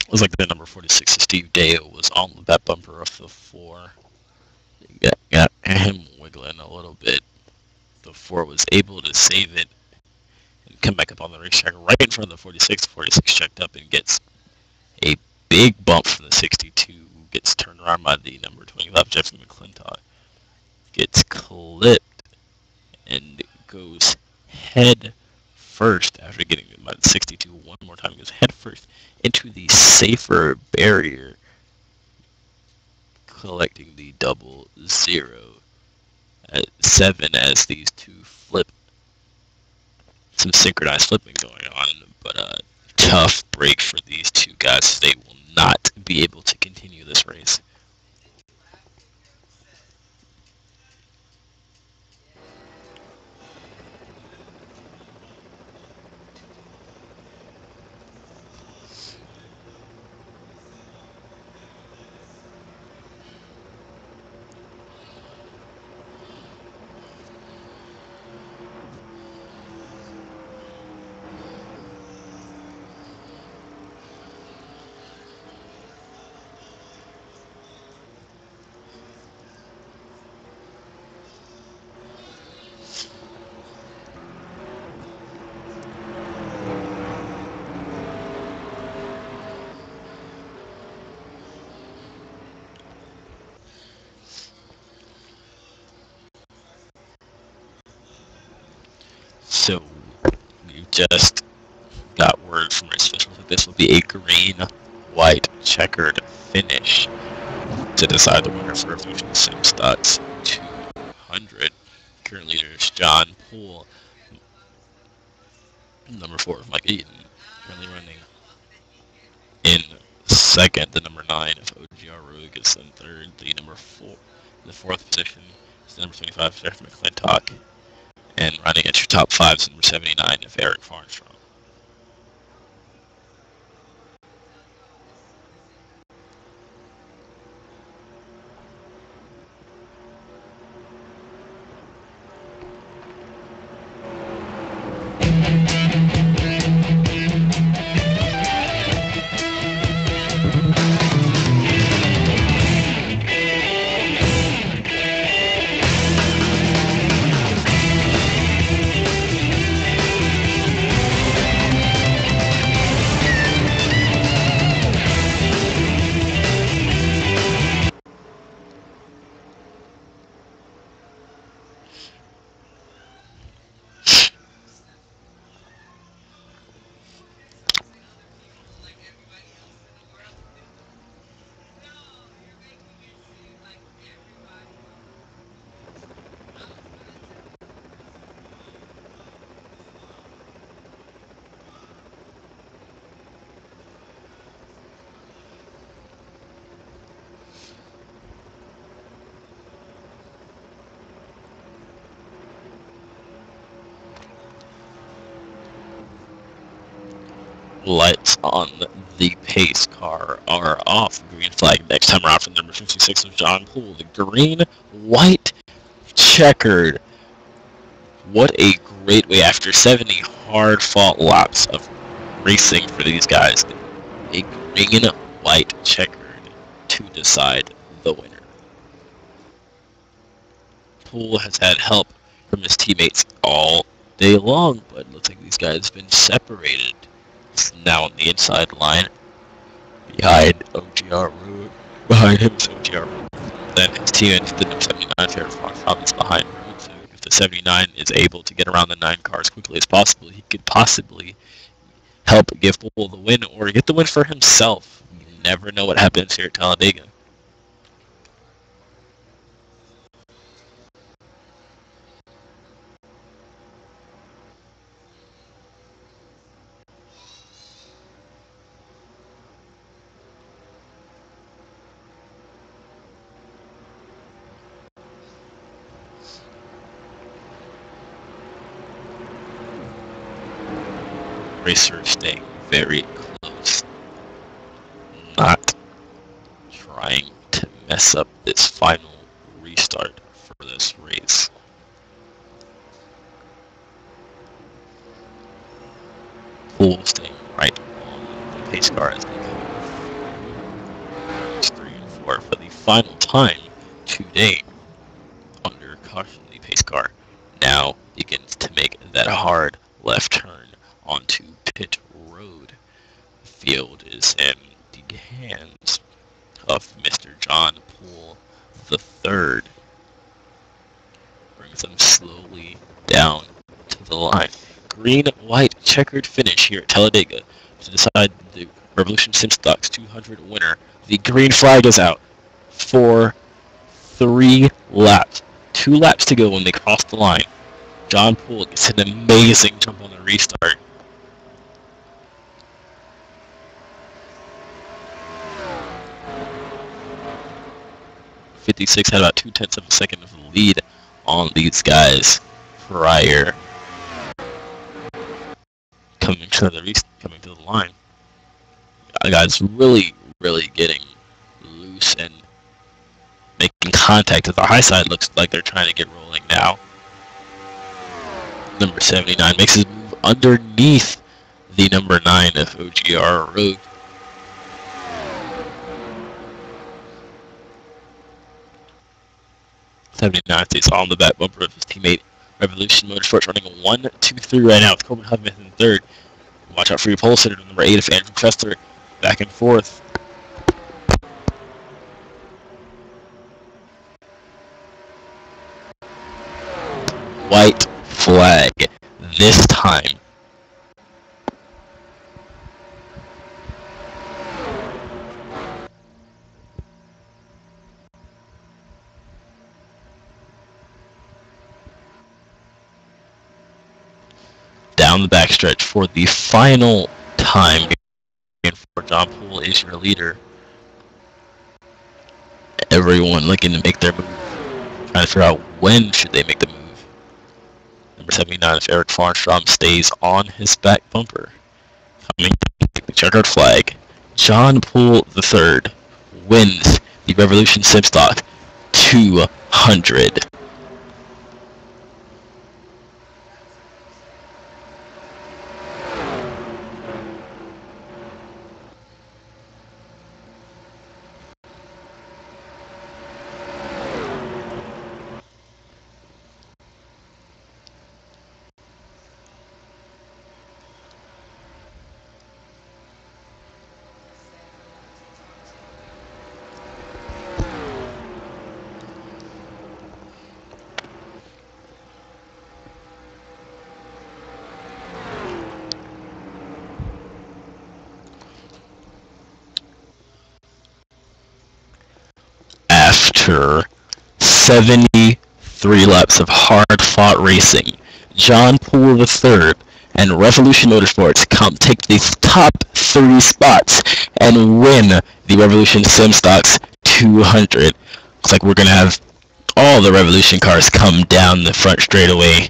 Looks like the number 46, Steve Dale, was on that bumper of the 4. Got him wiggling a little bit. The 4 was able to save it and come back up on the racetrack right in front of the 46. The 46 checked up and gets a big bump from the 62. Gets turned around by the number 25, Jeffrey McClintock. Gets clipped and goes head first after getting by the 62 one more time. Goes head first into the safer barrier, collecting the 00 at 7 as these two flip. Some synchronized flipping going on, but a tough break for these two guys. They will not be able to continue this race. So you just got word from race officials that this will be a green-white checkered finish to decide the winner for Evolution Sim Stocks 200. Current leader is John Poole. Number 4 of Mike Eaton. Currently running in second. The number 9 of OGR Rogue is in third. The number 4, the 4th position is the number 25 Jeff McClintock. And running at your top 5 is number 79 of Eric Farnstrom. Lights on the pace car are off. Green flag next time around for number 56 of John Poole. The green, white, checkered. What a great way after 70 hard-fought laps of racing for these guys. A green, white, checkered to decide the winner. Poole has had help from his teammates all day long, but looks like these guys have been separated. Now on the inside line, behind OGR Road. Behind him is OGR Road. Then his teammate, the number 79, Jared Fox, is behind Road. So if the 79 is able to get around the 9 car as quickly as possible, he could possibly help give Poole the win or get the win for himself. You never know what happens here at Talladega. Racer staying very close, not trying to mess up this final restart for this race. Poole staying right on the pace car as they go day under cautionally paced car now begins to make that hard left turn onto pit road. The field is in the hands of Mr. John Poole III. Brings them slowly down to the line. Green, white, checkered finish here at Talladega to decide the Revolution Simstocks 200 winner. The green flag is out for 3 laps. 2 laps to go when they cross the line. John Poole gets an amazing jump on the restart. '56 had about 2/10 of a second of the lead on these guys prior coming to the line. The guys really getting loose and making contact as the high side looks like they're trying to get rolling now. Number 79 makes his move underneath the number 9 of OGR Rogue. '79 stays on the back bumper of his teammate Revolution Motorsports, running a 1-2-3 right now with Copenhagen in third. Watch out for your pole sitter, number 8 of Andrew Kessler, back and forth. White flag this time. Down the backstretch for the final time. And for John Poole is your leader. Everyone looking to make their move. Trying to figure out when should they make the move. Number 79 of Eric Farnstrom stays on his back bumper. Coming to the checkered flag. John Poole III wins the Revolution Simstock 200. After 73 laps of hard-fought racing, John Poole III and Revolution Motorsports take these top 3 spots and win the Revolution Simstocks 200. Looks like we're going to have all the Revolution cars come down the front straightaway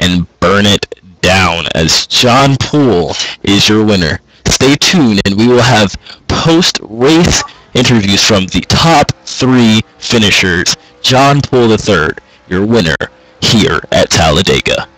and burn it down as John Poole is your winner. Stay tuned and we will have post-race interviews from the top 3 finishers. John Poole III, your winner here at Talladega.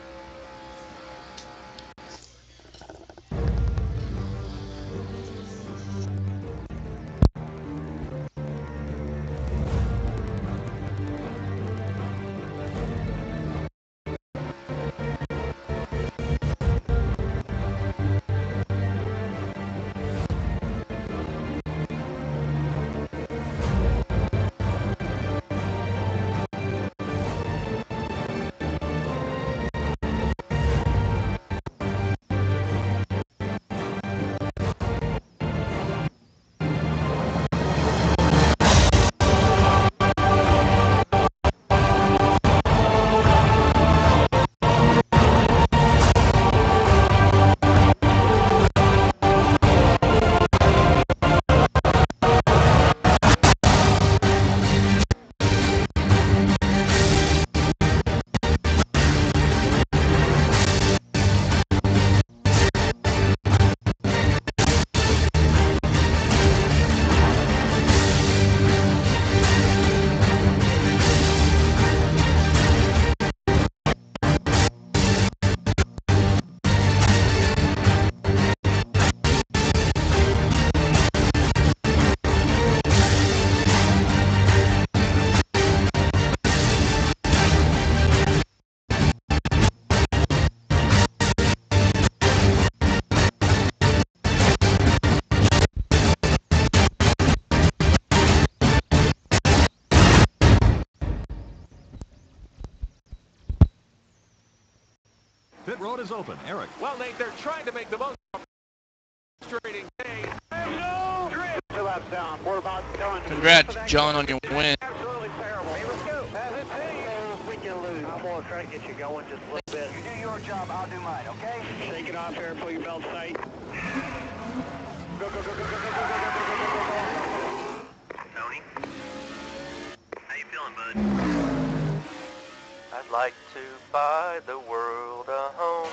Pit road is open. Eric. Well, Nate, they're trying to make the most frustrating day. No! 2 laps down. We're about done. Congrats, John, on your win. Absolutely terrible. Hey, let's go. As it is, we can lose. I'm going to try to get you going just a little bit. You do your job, I'll do mine, okay? Shake it off here, pull your belt tight. Go, go, go, go, go, go, go, go, go, go, go, go. Tony? How you feeling, bud? I'd like to buy the world a home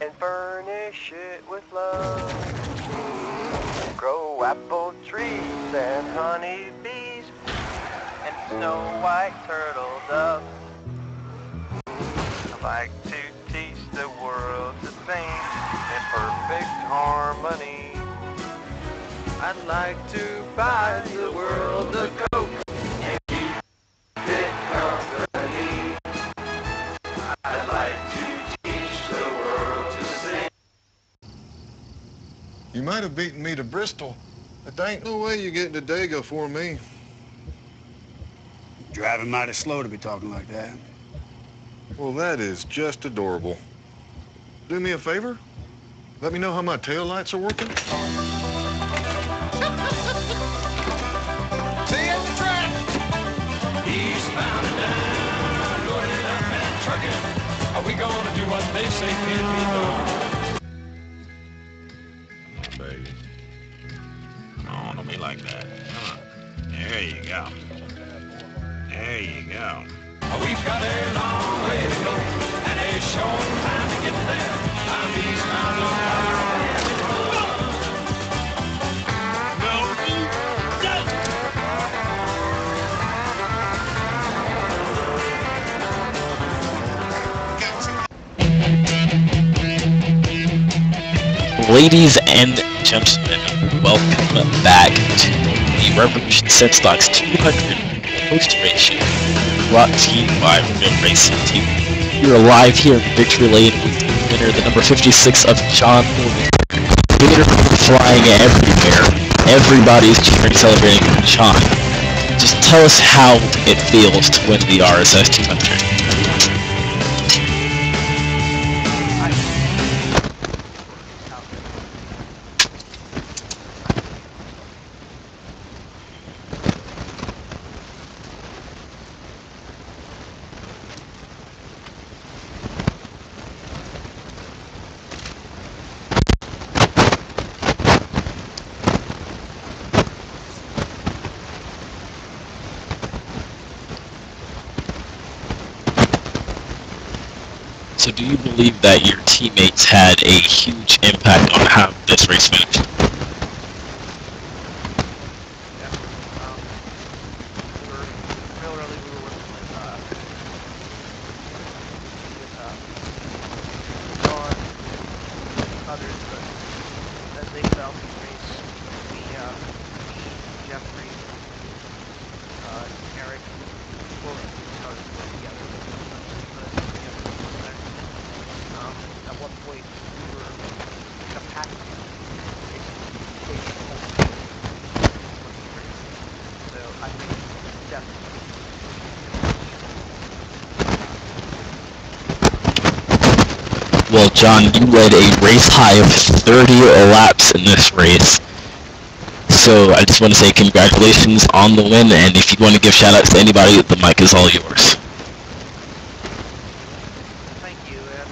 and furnish it with love. Grow apple trees and honey bees and snow white turtle doves. I'd like to teach the world to sing in perfect harmony. I'd like to buy the world a Coke and keep it company. I'd like to teach the world to sing. You might have beaten me to Bristol, but there ain't no way you're getting to Dago for me. Driving mighty slow to be talking like that. Well, that is just adorable. Do me a favor? Let me know how my taillights are working. See you at the track. Eastbound and down, loaded up and trucking. Are we gonna do what they say can't be done? Baby. No, don't be like that. Come on. There you go. There you go. We've got a long way to go and a short time to get there. I'm eastbound, Ladies and gentlemen, welcome back to the Revolution Set Stocks 200 post-race show, brought to you by Real Racing Team. You're live here in Victory Lane with the winner, the number 56 of John Morgan. Glitter flying everywhere. Everybody's cheering, celebrating John. Just tell us how it feels to win the RSS 200. So do you believe that your teammates had a huge impact on how this race finished? Well, John, you led a race high of 30 laps in this race. So I just want to say congratulations on the win, and if you want to give shout-outs to anybody, the mic is all yours. Thank you, and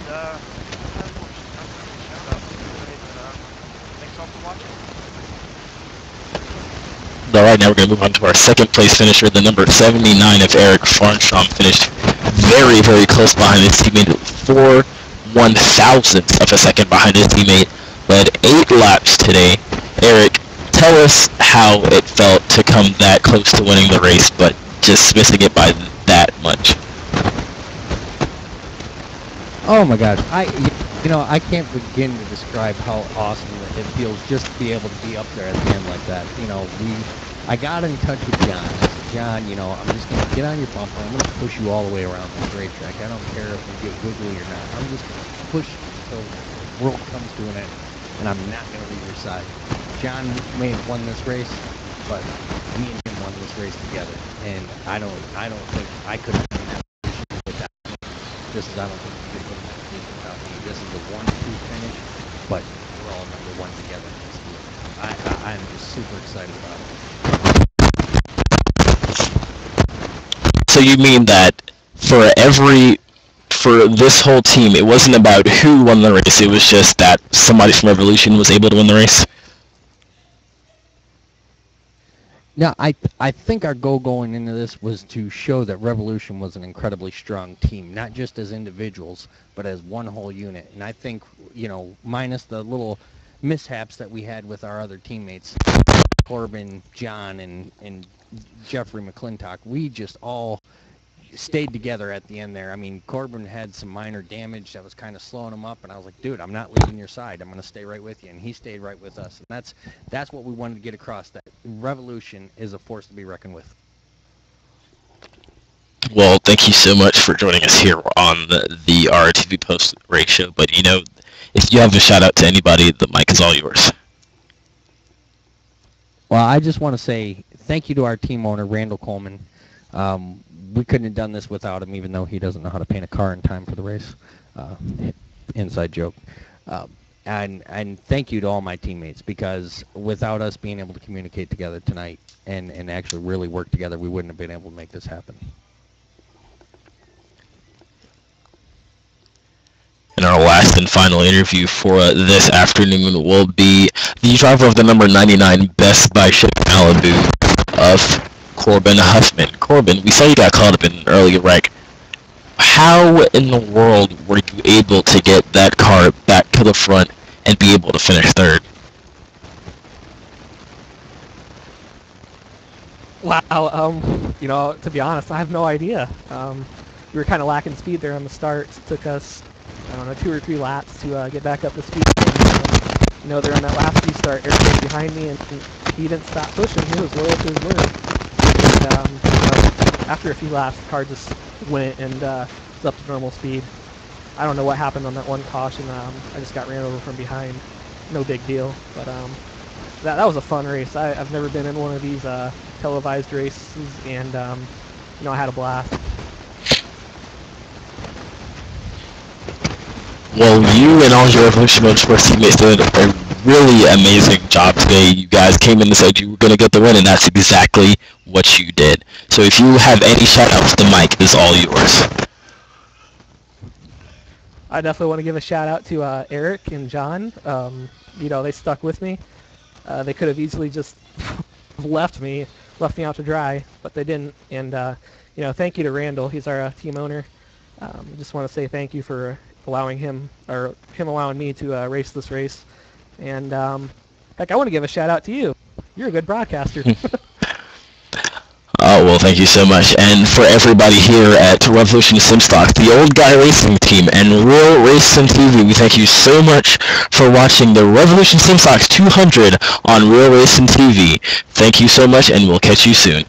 thanks all for watching. Alright, now we're going to move on to our second place finisher, the number 79 of Eric Farnstrom, finished very, very close behind his teammate, 4/1000th of a second behind his teammate, led 8 laps today. Eric, tell us how it felt to come that close to winning the race, but just missing it by that much. Oh my gosh, I can't begin to describe how awesome it feels just to be able to be up there at the end like that. I got in touch with John. I said, John, I'm just going to get on your bumper. I'm going to push you all the way around this racetrack. I don't care if we get wiggly or not. I'm just going to push until the world comes to an end, and I'm not going to leave your side. John may have won this race, but me and him won this race together, and I don't think I could have been in that position with that. Just as I don't think you could win that. this is a 1-2 finish, but we're all number one together in this deal. I'm just super excited about it. So you mean that for this whole team, it wasn't about who won the race, it was just that somebody from Revolution was able to win the race? No, I think our goal going into this was to show that Revolution was an incredibly strong team, not just as individuals, but as one whole unit. And I think, minus the little mishaps that we had with our other teammates, Corbin, John, and Jeffrey McClintock, we just all stayed together at the end there. I mean, Corbin had some minor damage that was kind of slowing him up, and I was like, dude, I'm not leaving your side. I'm going to stay right with you. And he stayed right with us. And that's what we wanted to get across, that Revolution is a force to be reckoned with. Well, thank you so much for joining us here on the RRTV post-race show. But, if you have a shout-out to anybody, the mic is all yours. Well, I just want to say thank you to our team owner, Randall Coleman. We couldn't have done this without him, even though he doesn't know how to paint a car in time for the race. Inside joke. And thank you to all my teammates, because without us being able to communicate together tonight and actually really work together, we wouldn't have been able to make this happen. And our last and final interview for this afternoon will be the driver of the number 99 Best Buy Chevy Malibu of Corbin Huffman. Corbin, we saw you got caught up in an early wreck. How in the world were you able to get that car back to the front and be able to finish third? Wow, to be honest, I have no idea. We were kind of lacking speed there on the start. It took us, 2 or 3 laps to get back up to speed. And, there on that last restart, Eric was behind me, and he didn't stop pushing. He was loyal to his word. And, after a few laps, the car just went and was up to normal speed. I don't know what happened on that one caution. I just got ran over from behind. No big deal. But that was a fun race. I've never been in one of these televised races, and I had a blast. Well, you and all your Revolution Motorsports teammates did a really amazing job today. You guys came in and said you were going to get the win, and that's exactly what you did. So if you have any shout-outs, the mic is all yours. I definitely want to give a shout-out to Eric and John. They stuck with me. They could have easily just left me out to dry, but they didn't. And, thank you to Randall. He's our team owner. Just want to say thank you for allowing him allowing me to race this race. And heck, I want to give a shout out to you. You're a good broadcaster. Oh, well, thank you so much. And for everybody here at Revolution Simstock, the Old Guy Racing Team, and Real Racing TV, we thank you so much for watching the Revolution Simstocks 200 on Real Racing TV. Thank you so much, and we'll catch you soon.